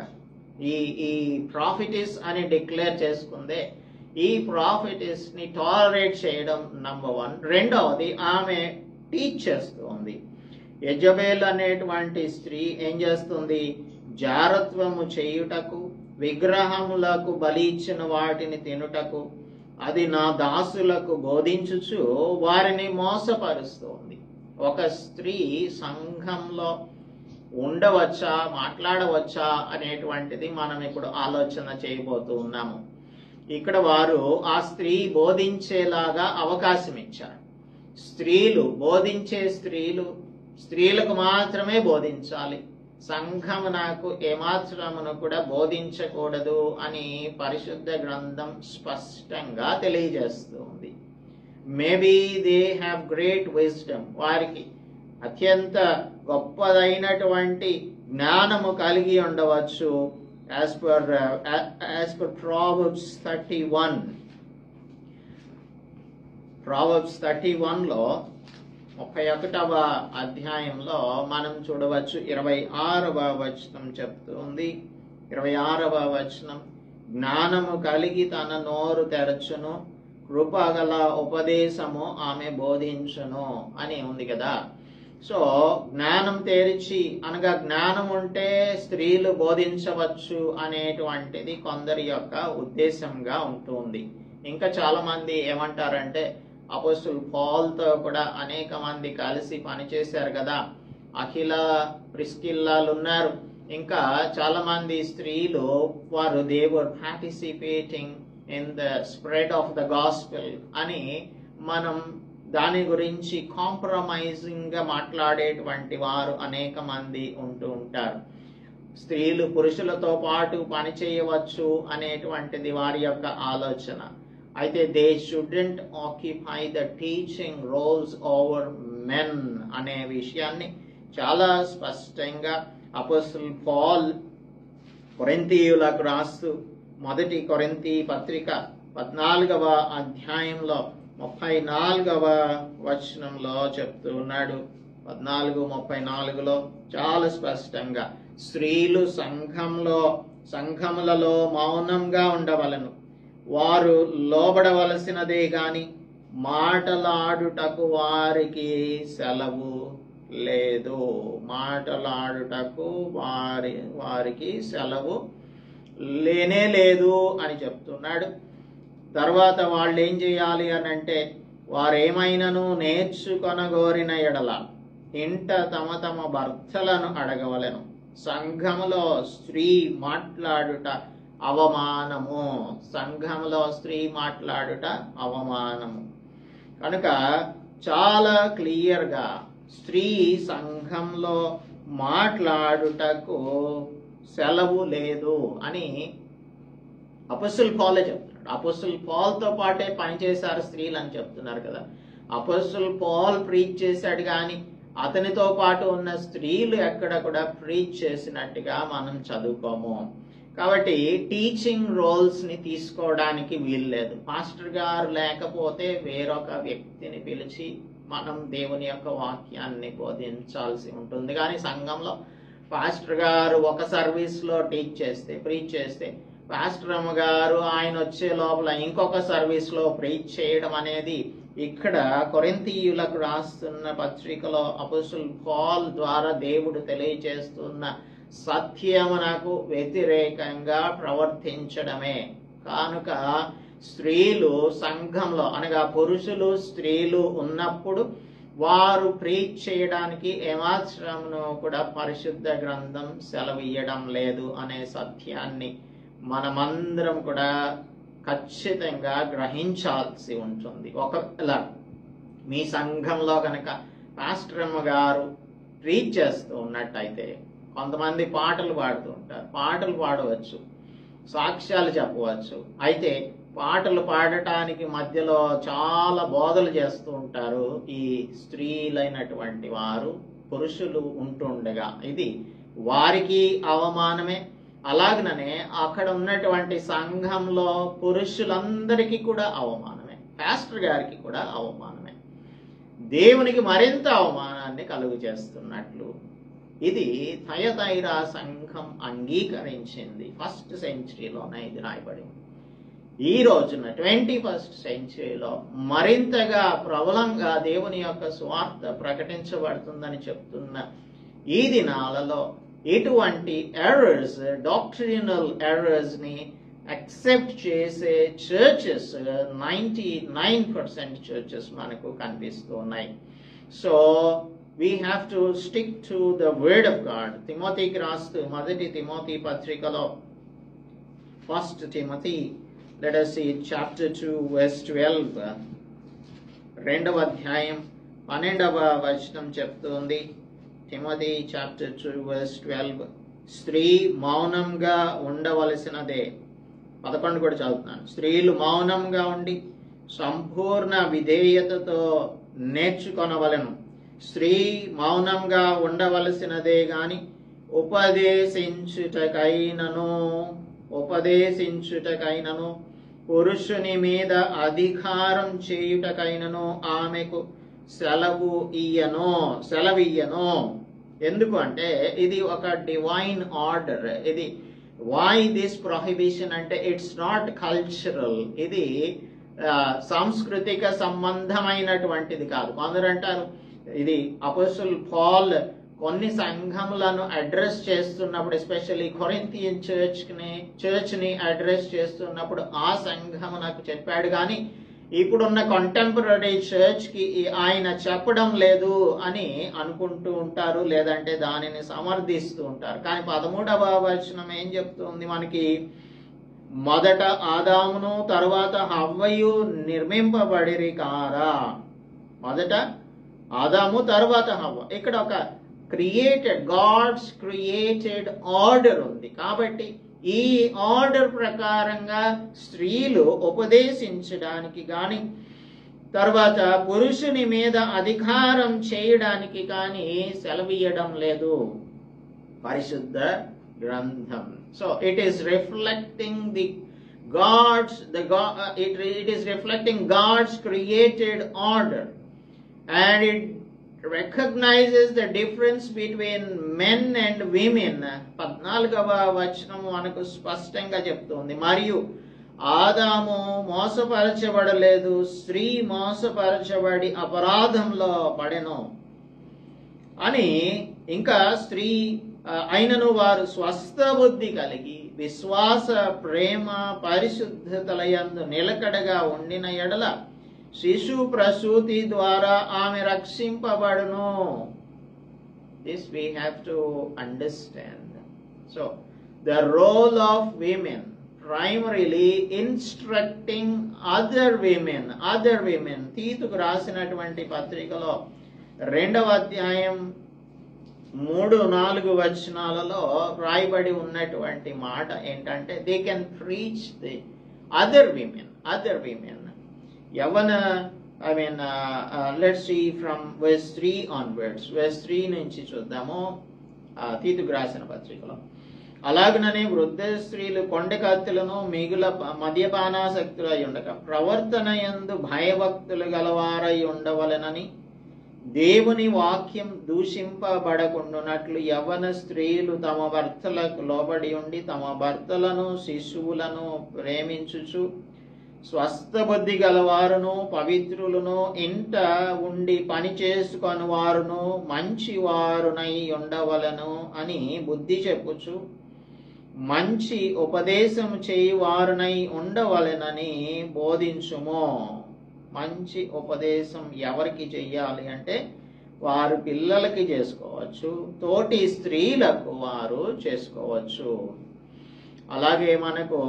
ఈ ప్రాఫిటిస్ అని డిక్లేర్ చేసుకుందే ఈ ప్రాఫిటిస్ ని టాలరేట్ చేయడం నంబర్ 1. రెండవది ఆమె టీచ్ చేస్తుంది. యెజబెల్ అనేటువంటి స్త్రీ ఏం చేస్తుంది? జారత్వము చేయుటకు, విగ్రహములకు బలి ఇచ్చిన వాటిని తినుటకు, అది నా దాసులకు బోధించుచు వారిని మోసపరుస్తుంది. ఒక స్త్రీ సంఘంలో ఉండవచ్చా, మాట్లాడవచ్చా అనేటువంటిది మనం ఇప్పుడు ఆలోచన చేయబోతూ ఉన్నాము. ఇక్కడ వారు ఆ స్త్రీ బోధించేలాగా అవకాశం ఇచ్చారు. స్త్రీలకు మాత్రమే బోధించాలి, సంఘమునకు ఏమాత్రమును కూడా బోధించకూడదు అని పరిశుద్ధ గ్రంథం స్పష్టంగా తెలియజేస్తుంది. Maybe they have great wisdom, వారికి అత్యంత గొప్పదైనటువంటి జ్ఞానము కలిగి ఉండవచ్చు. as per Proverbs 31. Proverbs 31లో 31వ అధ్యాయంలో మనం చూడవచ్చు 26వ వచనం చెప్తుంది. 26వ వచనం, జ్ఞానము కలిగి తన నోరు తెరచును, కృపగల ఉపదేశము ఆమె బోధించును అని ఉంది కదా. సో జ్ఞానం తెరిచి అనగా జ్ఞానం ఉంటే స్త్రీలు బోధించవచ్చు అనేటువంటిది కొందరి యొక్క ఉద్దేశంగా ఉంటుంది. ఇంకా చాలా మంది ఏమంటారంటే అపోస్తలుడు పౌలుతో కూడా అనేక మంది కలిసి పనిచేశారు కదా, అఖిల, ప్రిస్కిల్లాలు ఉన్నారు, ఇంకా చాలా మంది స్త్రీలు వారు they were participating in the spread of the gospel అని మనం దాని గురించి కాంప్రమైజింగ్ గా మాట్లాడేటువంటి వారు అనేక మంది ఉంటూ ఉంటారు. స్త్రీలు పురుషులతో పాటు పని చేయవచ్చు అనేటువంటిది వారి యొక్క ఆలోచన. అయితే they shouldn't occupy the teaching roles over men అనే విషయాన్ని చాలా స్పష్టంగా అపోస్తలుడు పౌలు కొరింథీయులకు రాస్తూ 1 కొరింథీ పత్రిక 14వ అధ్యాయంలో 34వ వచనంలో చెప్తూ ఉన్నాడు. 14:34లో చాలా స్పష్టంగా స్త్రీలు సంఘములలో మౌనంగా ఉండవలను, వారు లోబడవలసినదే గాని మాటలాడుటకు వారికి సెలవు లేదు. మాటలాడుటకు వారికి సెలవు లేనే లేదు అని చెప్తున్నాడు. తర్వాత వాళ్ళు ఏం చేయాలి అని అంటే, వారేమైనను నేర్చుకొనగోరిన ఎడల ఇంట తమ తమ భర్తలను అడగవలెను. సంఘములో స్త్రీ మాట్లాడుట అవమానము. సంఘములో స్త్రీ మాట్లాడుట అవమానము. కనుక చాలా క్లియర్గా స్త్రీ సంఘంలో మాట్లాడుటకు సెలవు లేదు అని అపోస్తలుడు పౌలే చెప్తున్నాడు. అపోస్తలుడు పౌలుతో పాటే పనిచేశారు స్త్రీలు అని చెప్తున్నారు కదా. అపోస్తలుడు పౌలు ప్రీచ్ చేశాడు కానీ అతనితో పాటు ఉన్న స్త్రీలు ఎక్కడ కూడా ప్రీచ్ చేసినట్టుగా మనం చదువుకోము. కాబట్టి టీచింగ్ రోల్స్ ని తీసుకోవడానికి వీల్లేదు. పాస్టర్ గారు లేకపోతే వేరొక వ్యక్తిని పిలిచి మనం దేవుని యొక్క వాక్యాన్ని బోధించాల్సి ఉంటుంది. కానీ సంఘంలో పాస్టర్ గారు ఒక సర్వీస్ లో ప్రీచ్ చేస్తే పాస్టర్ అమ్మ గారు ఆయన వచ్చే లోపల ఇంకొక సర్వీస్ లో ప్రీచ్ చేయడం అనేది ఇక్కడ కొరింథీయులకు రాస్తున్న పత్రికలో అపోస్తలుడు పౌలు ద్వారా దేవుడు తెలియజేస్తున్న సత్యమునకు వ్యతిరేకంగా ప్రవర్తించడమే. కనుక స్త్రీలు సంఘంలో అనగా పురుషులు స్త్రీలు ఉన్నప్పుడు వారు ప్రీచ్ చేయడానికి ఏమాత్రమును కూడా పరిశుద్ధ గ్రంథం సెలవియ్యడం లేదు అనే సత్యాన్ని మనమందరం కూడా ఖచ్చితంగా గ్రహించాల్సి ఉంటుంది. ఒకవేళ మీ సంఘంలో కనుక పాస్టర్ అమ్మ గారు ట్రీట్ చేస్తూ ఉన్నట్టయితే, కొంతమంది పాటలు పాడుతూ ఉంటారు, పాటలు పాడవచ్చు, సాక్ష్యాలు చెప్పవచ్చు. అయితే పాటలు పాడటానికి మధ్యలో చాలా బోధలు చేస్తూ ఉంటారు ఈ స్త్రీలైనటువంటి వారు, పురుషులు ఉంటుండగా. ఇది వారికి అవమానమే. అలాగనే అక్కడ ఉన్నటువంటి సంఘంలో పురుషులందరికీ కూడా అవమానమే, పాస్టర్ గారికి కూడా అవమానమే, దేవునికి మరింత అవమానాన్ని కలుగు చేస్తున్నట్లు ఇది థయతైరా సంఘం అంగీకరించింది. 1st సెంచరీలోనే ఇది రాయబడింది. ఈ రోజున 21st సెంచరీలో మరింతగా ప్రబలంగా దేవుని యొక్క సువార్త ప్రకటించబడుతుందని చెప్తున్న ఈ దినాలలో ఇటువంటి ఎర్రర్స్, డాక్ట్రినల్ ఎర్రర్స్ ని అక్సెప్ట్ చేసే చర్చెస్ 99% చర్చెస్ మనకు కనిపిస్తూ ఉన్నాయి. So we have to stick to the word of God. తిమోతికి రాస్తూ మొదటి తిమోతి పత్రికలో 1 Timothy, let us see chapter 2 verse 12. 2వ అధ్యాయం 12వ వచనం చెప్తుంది. తిమోతి chapter 2 verse 12, స్త్రీ మౌనంగా ఉండవలసినదే. 11 కూడా చదువుతున్నాను. స్త్రీలు మౌనంగా ఉండి సంపూర్ణ విధేయతతో నేర్చుకొనవలెను. స్త్రీ మౌనంగా ఉండవలసినదే గాని ఉపదేశించుటకైనను పురుషుని మీద అధికారం చేయుటకైనను ఆమెకు సెలవియ్యను. ఎందుకు అంటే ఇది ఒక డివైన్ ఆర్డర్. ఇది వై దిస్ ప్రొహిబిషన్ అంటే ఇట్స్ నాట్ కల్చరల్, ఇది సాంస్కృతిక సంబంధమైనటువంటిది కాదు. కొందరు అంటారు ఇది అపోస్టల్ పాల్ కొన్ని సంఘములను అడ్రస్ చేస్తున్నప్పుడు, ఎస్పెషల్లీ కొరింథియన్ చర్చ్ని అడ్రస్ చేస్తున్నప్పుడు ఆ సంఘమునకు చెప్పాడు, కానీ ఇప్పుడున్న కంటెంపరీ చర్చ్కి ఆయన చెప్పడం లేదు అని అనుకుంటూ ఉంటారు, లేదంటే దానిని సమర్థిస్తూ ఉంటారు. కానీ 13వ వచనం ఏం చెప్తుంది మనకి? మొదట ఆదామును తరువాత హవ్వయు నిర్మింపబడిరి కారా. మొదట ఆదాము తర్వాత హవ్వ. ఇక్కడ ఒక గాడ్స్ క్రియేటెడ్ ఆర్డర్ ఉంది. కాబట్టి ఈ ఆర్డర్ ప్రకారంగా స్త్రీలు ఉపదేశించడానికి గాని, తర్వాత పురుషుని మీద అధికారం చేయడానికి కానీ సెలవీయడం లేదు పరిశుద్ధ గ్రంథం. So it is reflecting it is reflecting God's created order, and it recognizes the difference between men and women. 14వ వచనం మనకు స్పష్టంగా చెప్తుంది, మరియు ఆదాము మోసపరచబడలేదు, స్త్రీ మోసపరచబడి అపరాధంలో పడెను అని. ఇంకా స్త్రీ అయినను వారు స్వస్థ బుద్ధి కలిగి విశ్వాస, ప్రేమ, పరిశుద్ధతలయందు నిలకడగా ఉండిన ఎడల శిశు ప్రసూతి ద్వారా ఆమె రక్షింపబడును. This we have to understand. So the role of women, primarily instructing other women. తీతుకు రాసినటువంటి పత్రికలో 2వ అధ్యాయం 3-4 వచనాలలో రాయబడి ఉన్నటువంటి మాట ఏంటంటే, they can preach the other women. యవన let's see from verse 3 onwards. verse 3 నుంచి చూద్దాము తీతుకు రాసిన పత్రికలో. అలాగననే వృద్ధ స్త్రీలు కొండకత్తులను మిగుల మద్యపానాసక్తులై ఉండక ప్రవర్తన యందు భయభక్తులు గలవారై ఉండవలెనని, దేవుని వాక్యం దూషింపబడకుండునట్లు యవ్వన స్త్రీలు తమ భర్తలకు లోబడి ఉండి తమ భర్తలను శిశువులను ప్రేమించుచు స్వస్థ బుద్ధి గలవారును పవిత్రులను ఇంట ఉండి పని చేసుకొని వారును మంచి వారునై ఉండవలను అని బుద్ధి చెప్పుచు మంచి ఉపదేశం చేయువారునై ఉండవలెనని బోధించుము. మంచి ఉపదేశం ఎవరికి చెయ్యాలి అంటే వారు పిల్లలకి చేసుకోవచ్చు, తోటి స్త్రీలకు వారు చేసుకోవచ్చు. అలాగే మనకు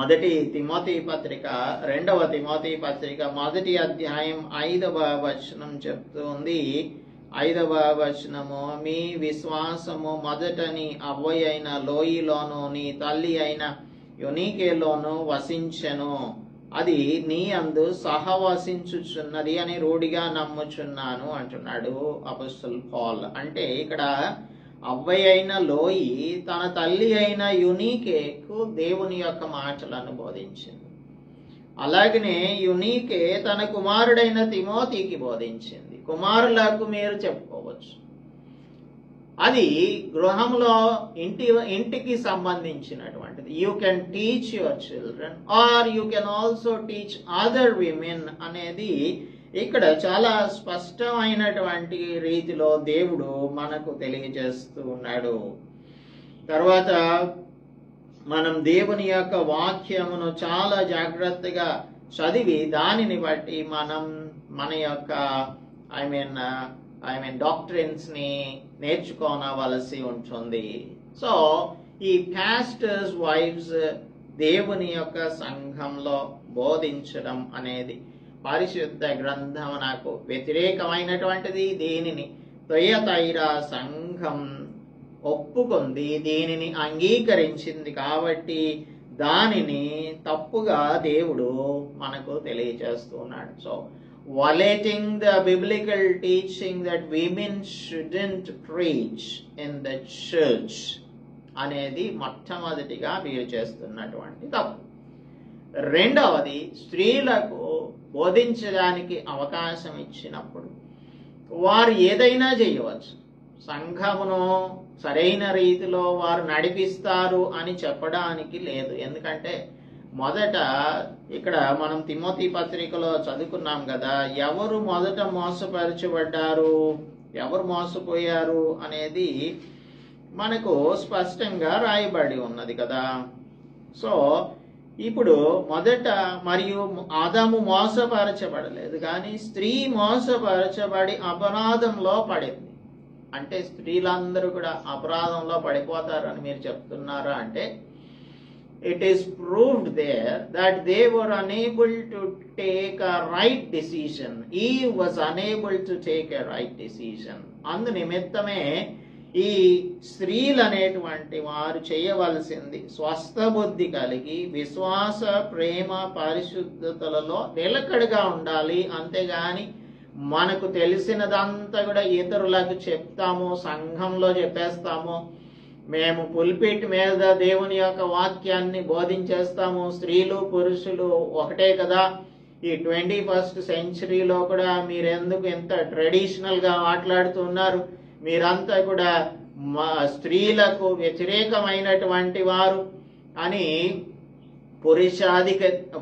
1 తిమోతి పత్రిక 2వ తిమోతి పత్రిక 1వ అధ్యాయం 5వ వచనం చెప్తుంది, 5వ వచనము, మీ విశ్వాసము మొదటని అవ్వయి అయిన లోయిలోను నీ తల్లి అయిన యునీకేలోను వసించెను, అది నీ అందు సహవసించుచున్నది అని రూఢిగా నమ్ముచున్నాను అంటున్నాడు అపోస్తలుడు పౌలు. అంటే ఇక్కడ అవ్వయి అయిన లోయి తన తల్లి అయిన యునీకేకు దేవుని యొక్క మాటలను బోధించింది. అలాగనే యునీకే తన కుమారుడైన తిమోతికి బోధించింది. కుమారులకు మీరు చెప్పుకోవచ్చు. అది గృహంలో ఇంటికి సంబంధించినటువంటిది. You can teach your children or you can also teach other women అనేది ఇక్కడ చాలా స్పష్టమైనటువంటి రీతిలో దేవుడు మనకు తెలియజేస్తూ ఉన్నాడు. తర్వాత మనం దేవుని యొక్క వాక్యమును చాలా జాగ్రత్తగా చదివి దానిని బట్టి మనం మన యొక్క ఐ మీన్ డాక్ట్రిన్స్ ని నేర్చుకోనవలసి ఉంటుంది. సో ఈ పాస్టర్స్ వైఫ్స్ దేవుని యొక్క సంఘంలో బోధించడం అనేది పరిశుద్ధ గ్రంథం నాకు వ్యతిరేకమైనటువంటిది. దీనిని తుయతైరా సంఘం ఒప్పుకుంది, దీనిని అంగీకరించింది. కాబట్టి దానిని తప్పుగా దేవుడు మనకు తెలియజేస్తున్నాడు. So violating the biblical teaching that women shouldn't preach in the church అనేది మొట్టమొదటిగా వీరు చేస్తున్నటువంటి తప్పు. రెండవది, స్త్రీలకు బోధించడానికి అవకాశం ఇచ్చినప్పుడు వారు ఏదైనా చేయవచ్చు. సంఘమును సరైన రీతిలో వారు నడిపిస్తారు అని చెప్పడానికి లేదు. ఎందుకంటే మొదట ఇక్కడ మనం తిమోతి పత్రికలో చదువుకున్నాం కదా, ఎవరు మొదట మోసపరచబడ్డారు, ఎవరు మోసపోయారు అనేది మనకు స్పష్టంగా రాయబడి ఉన్నది కదా. సో ఇప్పుడు మొదట మరియు ఆదాము మోసపరచబడలేదు, కానీ స్త్రీ మోసపరచబడి అపరాధంలో పడింది. అంటే స్త్రీలందరూ కూడా అపరాధంలో పడిపోతారని మీరు చెప్తున్నారా అంటే, it is proved there that they were unable to take a right decision. Eve was unable to take a right decision. అందు నిమిత్తమే ఈ స్త్రీలు అనేటువంటి వారు చేయవలసింది స్వస్థ బుద్ధి కలిగి విశ్వాస ప్రేమ పరిశుద్ధతలలో నిలకడగా ఉండాలి. అంతేగాని మనకు తెలిసినదంతా కూడా ఇతరులకు చెప్తాము, సంఘంలో చెప్పేస్తాము, మేము పుల్పిట్ మీద దేవుని యొక్క వాక్యాన్ని బోధించేస్తాము, స్త్రీలు పురుషులు ఒకటే కదా, ఈ 21st సెంచరీలో కూడా మీరెందుకు ఎంత ట్రెడిషనల్ గా మాట్లాడుతున్నారు, మీరంతా కూడా స్త్రీలకు వ్యతిరేకమైనటువంటి వారు అని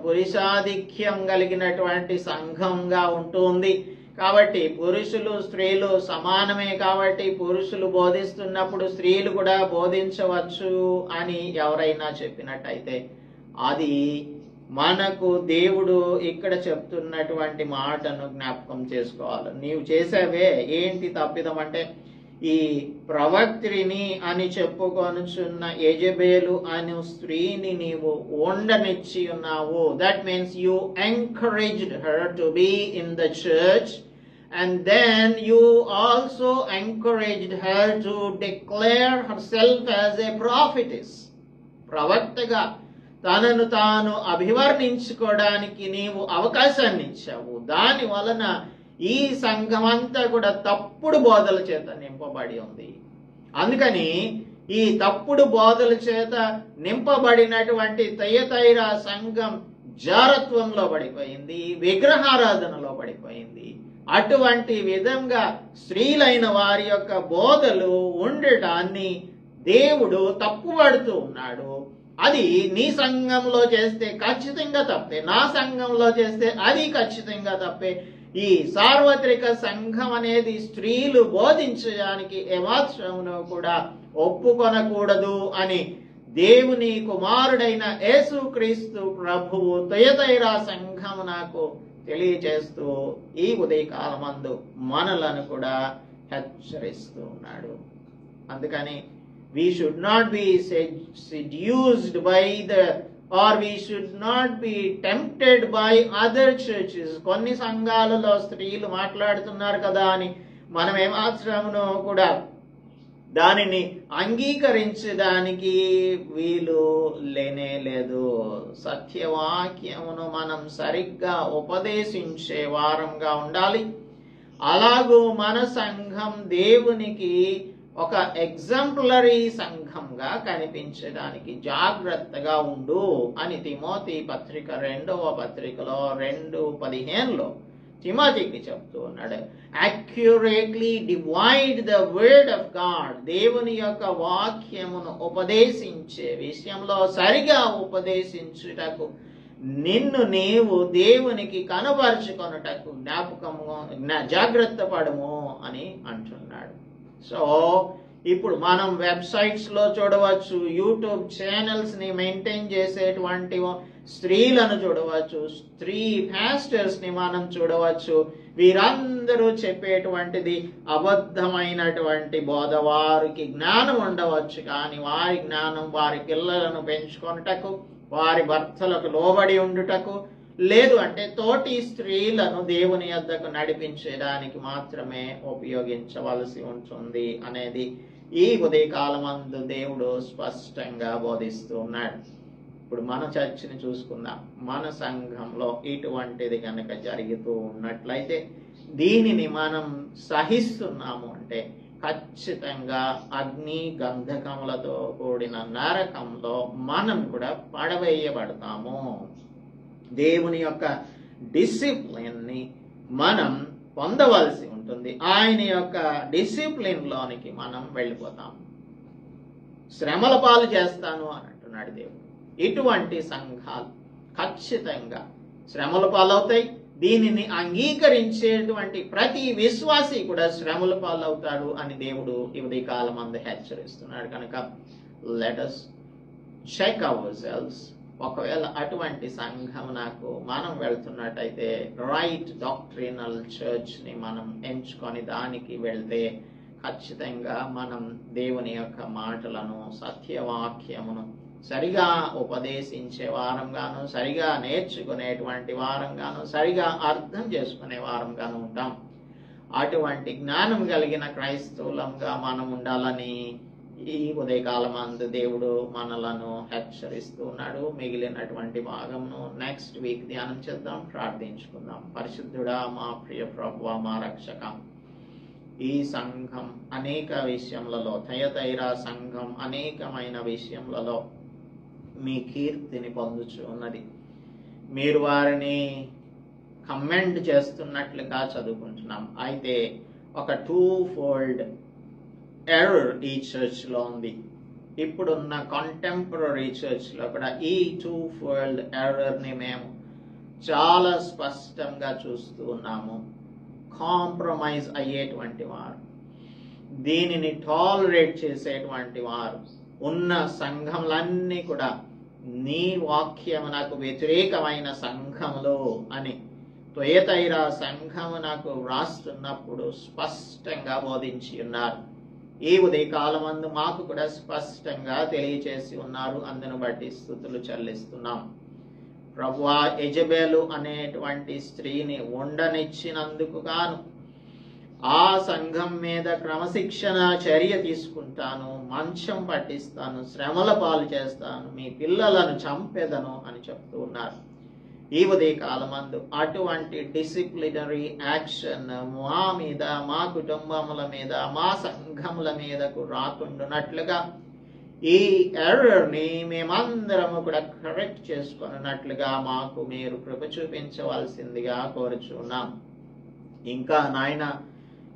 పురుషాధిక్యం కలిగినటువంటి సంఘంగా ఉంటుంది. కాబట్టి పురుషులు స్త్రీలు సమానమే, కాబట్టి పురుషులు బోధిస్తున్నప్పుడు స్త్రీలు కూడా బోధించవచ్చు అని ఎవరైనా చెప్పినట్టయితే అది మనకు దేవుడు ఇక్కడ చెప్తున్నటువంటి మాటను జ్ఞాపకం చేసుకోవాలి. నీవు చేసావే ఏంటి తప్పిదం అంటే, ఈ ప్రవక్త్రిని అని చెప్పుకొనుచున్న యెజబెలు అను స్త్రీని నీవు ఉండనిచ్చి ఉన్నావు. That means you encouraged her to be in the church, and then you also encouraged her to declare herself as a prophetess. ప్రవక్తగా తనను తాను అభివర్ణించుకోవడానికి నీవు అవకాశాన్ని ఇచ్చావు. దాని వలన ఈ సంఘమంతా కూడా తప్పుడు బోధల చేత నింపబడి ఉంది. అందుకని ఈ తప్పుడు బోధల చేత నింపబడినటువంటి తయతైరా సంఘం జారత్వంలో పడిపోయింది, విగ్రహారాధనలో పడిపోయింది. అటువంటి విధంగా స్త్రీలైన వారి యొక్క బోధలు ఉండటాన్ని దేవుడు తప్పుపడుతూ ఉన్నాడు. అది నీ సంఘంలో చేస్తే ఖచ్చితంగా తప్పే, నా సంఘంలో చేస్తే అది ఖచ్చితంగా తప్పే. ఈ సార్వత్రిక సంఘం అనేది స్త్రీలు బోధించడానికి ఏమాత్రమును కూడా ఒప్పుకొనకూడదు అని దేవుని కుమారుడైన యేసుక్రీస్తు ప్రభువు తయతైరా సంఘం నాకు తెలియజేస్తూ ఈ ఉదయకాలమందు మనలను కూడా హెచ్చరిస్తూ ఉన్నాడు. అందుకని we should not be seduced by or we should not be tempted by other churches. కొన్ని సంఘాలలో స్త్రీలు మాట్లాడుతున్నారు కదా అని మనం ఏమాత్రమును కూడా దానిని అంగీకరించడానికి వీలు లేనే లేదు. సత్యవాక్యమును మనం సరిగ్గా ఉపదేశించే వారంగా ఉండాలి. అలాగూ మన సంఘం దేవునికి ఒక ఎగ్జాంపులరీ సంఘంగా కనిపించడానికి జాగ్రత్తగా ఉండు అని తిమోతి పత్రిక 2వ పత్రికలో 2:15 తిమోతికి చెప్తూ ఉన్నాడు. Accurately divide the word of God. దేవుని యొక్క వాక్యమును ఉపదేశించే విషయంలో సరిగా ఉపదేశించుటకు నిన్ను నీవు దేవునికి కనబరుచుకొనుటకు జాగ్రత్త పడము అని అంటున్నాడు. సో ఇప్పుడు మనం వెబ్సైట్స్ లో చూడవచ్చు, యూట్యూబ్ ఛానల్స్ ని మెయింటైన్ చేసేటువంటి స్త్రీలను చూడవచ్చు, స్త్రీ పాస్టర్స్ ని మనం చూడవచ్చు. వీరందరూ చెప్పేటువంటిది అబద్ధమైనటువంటి బోధ. వారికి జ్ఞానం ఉండవచ్చు, కానీ వారి జ్ఞానం వారి పిల్లలను పెంచుకొనుటకు, వారి భర్తలకు లోబడి ఉండుటకు, లేదు అంటే తోటి స్త్రీలను దేవుని యొద్దకు నడిపించడానికి మాత్రమే ఉపయోగించవలసి ఉంటుంది అనేది ఈ ఉదయకాలమందు దేవుడు స్పష్టంగా బోధిస్తూ ఉన్నాడు. ఇప్పుడు మన చర్చిని చూసుకుందాం. మన సంఘంలో ఇటువంటిది కనుక జరుగుతూ ఉన్నట్లయితే దీనిని మనం సహిస్తున్నాము అంటే ఖచ్చితంగా అగ్ని గంధకములతో కూడిన నరకంలో మనం కూడా పడవేయబడతాము. దేవుని యొక్క డిసిప్లిన్ ని మనం పొందవలసి ఉంటుంది. ఆయన యొక్క డిసిప్లిన్ లోనికి మనం వెళ్ళిపోతాం. శ్రమల పాలు చేస్తాను అని అంటున్నాడు దేవుడు. ఇటువంటి సంఘాలు ఖచ్చితంగా శ్రమల పాలవుతాయి. దీనిని అంగీకరించేటువంటి ప్రతి విశ్వాసి కూడా శ్రమల పాలవుతాడు అని దేవుడు ఈ ఉదయకాలం అందు హెచ్చరిస్తున్నాడు. కనుక let us check ourselves. ఒకవేళ అటువంటి సంఘం నాకు మనం వెళ్తున్నట్టయితే రైట్ డాక్ట్రినల్ చర్చ్ ని మనం ఎంచుకొని దానికి వెళ్తే ఖచ్చితంగా మనం దేవుని యొక్క మాటలను, సత్యవాక్యమును సరిగా ఉపదేశించే వారంగాను, సరిగా నేర్చుకునేటువంటి వారంగాను, సరిగా అర్థం చేసుకునే వారంగాను ఉంటాం. అటువంటి జ్ఞానం కలిగిన క్రైస్తవులంగా మనం ఉండాలని ఈ ఉదయకాలమందు దేవుడు మనలను హెచ్చరిస్తూ ఉన్నాడు. మిగిలినటువంటి భాగంను నెక్స్ట్ వీక్ ధ్యానం చేద్దాం, ప్రార్థించుకుందాం. పరిశుద్ధుడా, మా ప్రియ ప్రభువా, మా రక్షక, ఈ సంఘం అనేక విషయములలో, థయతైరా సంఘం అనేకమైన విషయములలో మీ కీర్తిని పొందుచు ఉన్నది. మీరు వారిని కమెండ్ చేస్తున్నట్లుగా చదువుకుంటున్నాం. అయితే ఒక 2-fold ఎర్రర్ ఈ చర్చ్ లో ఉంది. ఇప్పుడున్న కాంటెంపరీ చర్చ్ లో కూడా ఈ 2-fold ఎర్రర్ ని మేము చాలా స్పష్టంగా చూస్తూ ఉన్నాము. కాంప్రమైజ్ అయ్యేటువంటి వారు, దీనిని టాలరేట్ చేసేటువంటి వారు ఉన్న సంఘములన్నీ కూడా నీ వాక్యమునకు వ్యతిరేకమైన సంఘములు అని తుయతైరా సంఘమునకు వ్రాస్తున్నప్పుడు స్పష్టంగా బోధించి ఉన్నారు. ఈ ఉదయకాలమందు మాకు కూడా స్పష్టంగా తెలియచేసి ఉన్నారు. అందును బట్టి స్తుతులు చెల్లిస్తున్నాం. ప్రభువా, యెజబెలు అనేటువంటి స్త్రీని ఉండనిచ్చినందుకు గాను ఆ సంఘం మీద క్రమశిక్షణ చర్య తీసుకుంటాను, మంచం పట్టిస్తాను, శ్రమల పాలు చేస్తాను, మీ పిల్లలను చంపెదను అని చెప్తూ ఉన్నారు. ఈ ఉదయకాలమందు అటువంటి డిసిప్లినరీ యాక్షన్ మా మీద, మా కుటుంబముల మీద, మా సంఘముల మీదకు రాకుండానట్లుగా ఈ ఎర్రర్ ని మేమందరము కూడా కరెక్ట్ చేసుకున్నట్లుగా మాకు మీరు కృప చూపించవలసిందిగా కోరుచున్నాం. ఇంకా నాయన,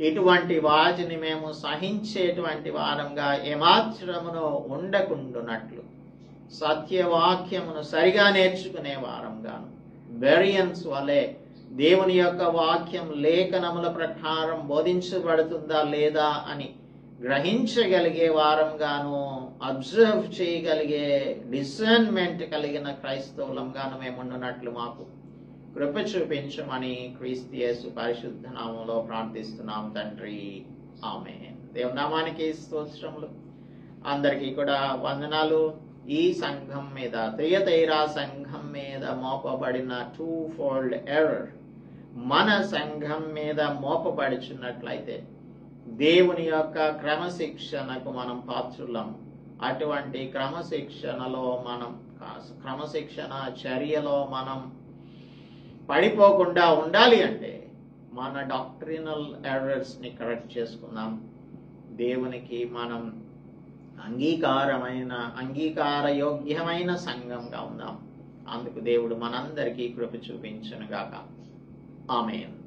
ఇటువంటి వాటిని మేము సహించేటువంటి వారంగా ఏమాత్రమును ఉండకుండునట్లు సత్యవాక్యమును సరిగా నేర్చుకునే వారంగాను, బెరియన్స్ వలె దేవుని యొక్క వాక్యం లేఖనముల ప్రకారం బోధించబడుతుందా లేదా అని గ్రహించగలిగే వారంగాను, అబ్జర్వ్ చేయగలిగే డిసర్న్మెంట్ కలిగిన క్రైస్తవులంగాను మేముండునట్లు మాకు కృప చూపించమని క్రీస్తు యేసు పరిశుద్ధ నామములో ప్రార్థిస్తున్నాం తండ్రి. ఆమేన్. దేవుని నామానికి స్తోత్రములు. అందరికీ కూడా వందనాలు. ఈ సంఘం మీద, తుయతైరా సంఘం మీద మోపబడిన 2-fold ఎర్రర్ మన సంఘం మీద మోపబడుచున్నట్లయితే దేవుని యొక్క క్రమశిక్షణకు మనం పాత్రులము. అటువంటి క్రమశిక్షణ చర్యలో మనం పడిపోకుండా ఉండాలి అంటే మన డాక్ట్రినల్ ఎర్రర్స్ని కరెక్ట్ చేసుకుందాం. దేవునికి మనం అంగీకారయోగ్యమైన సంఘంగా ఉందాం. అందుకు దేవుడు మనందరికీ కృప చూపించునుగాక. ఆమేన్.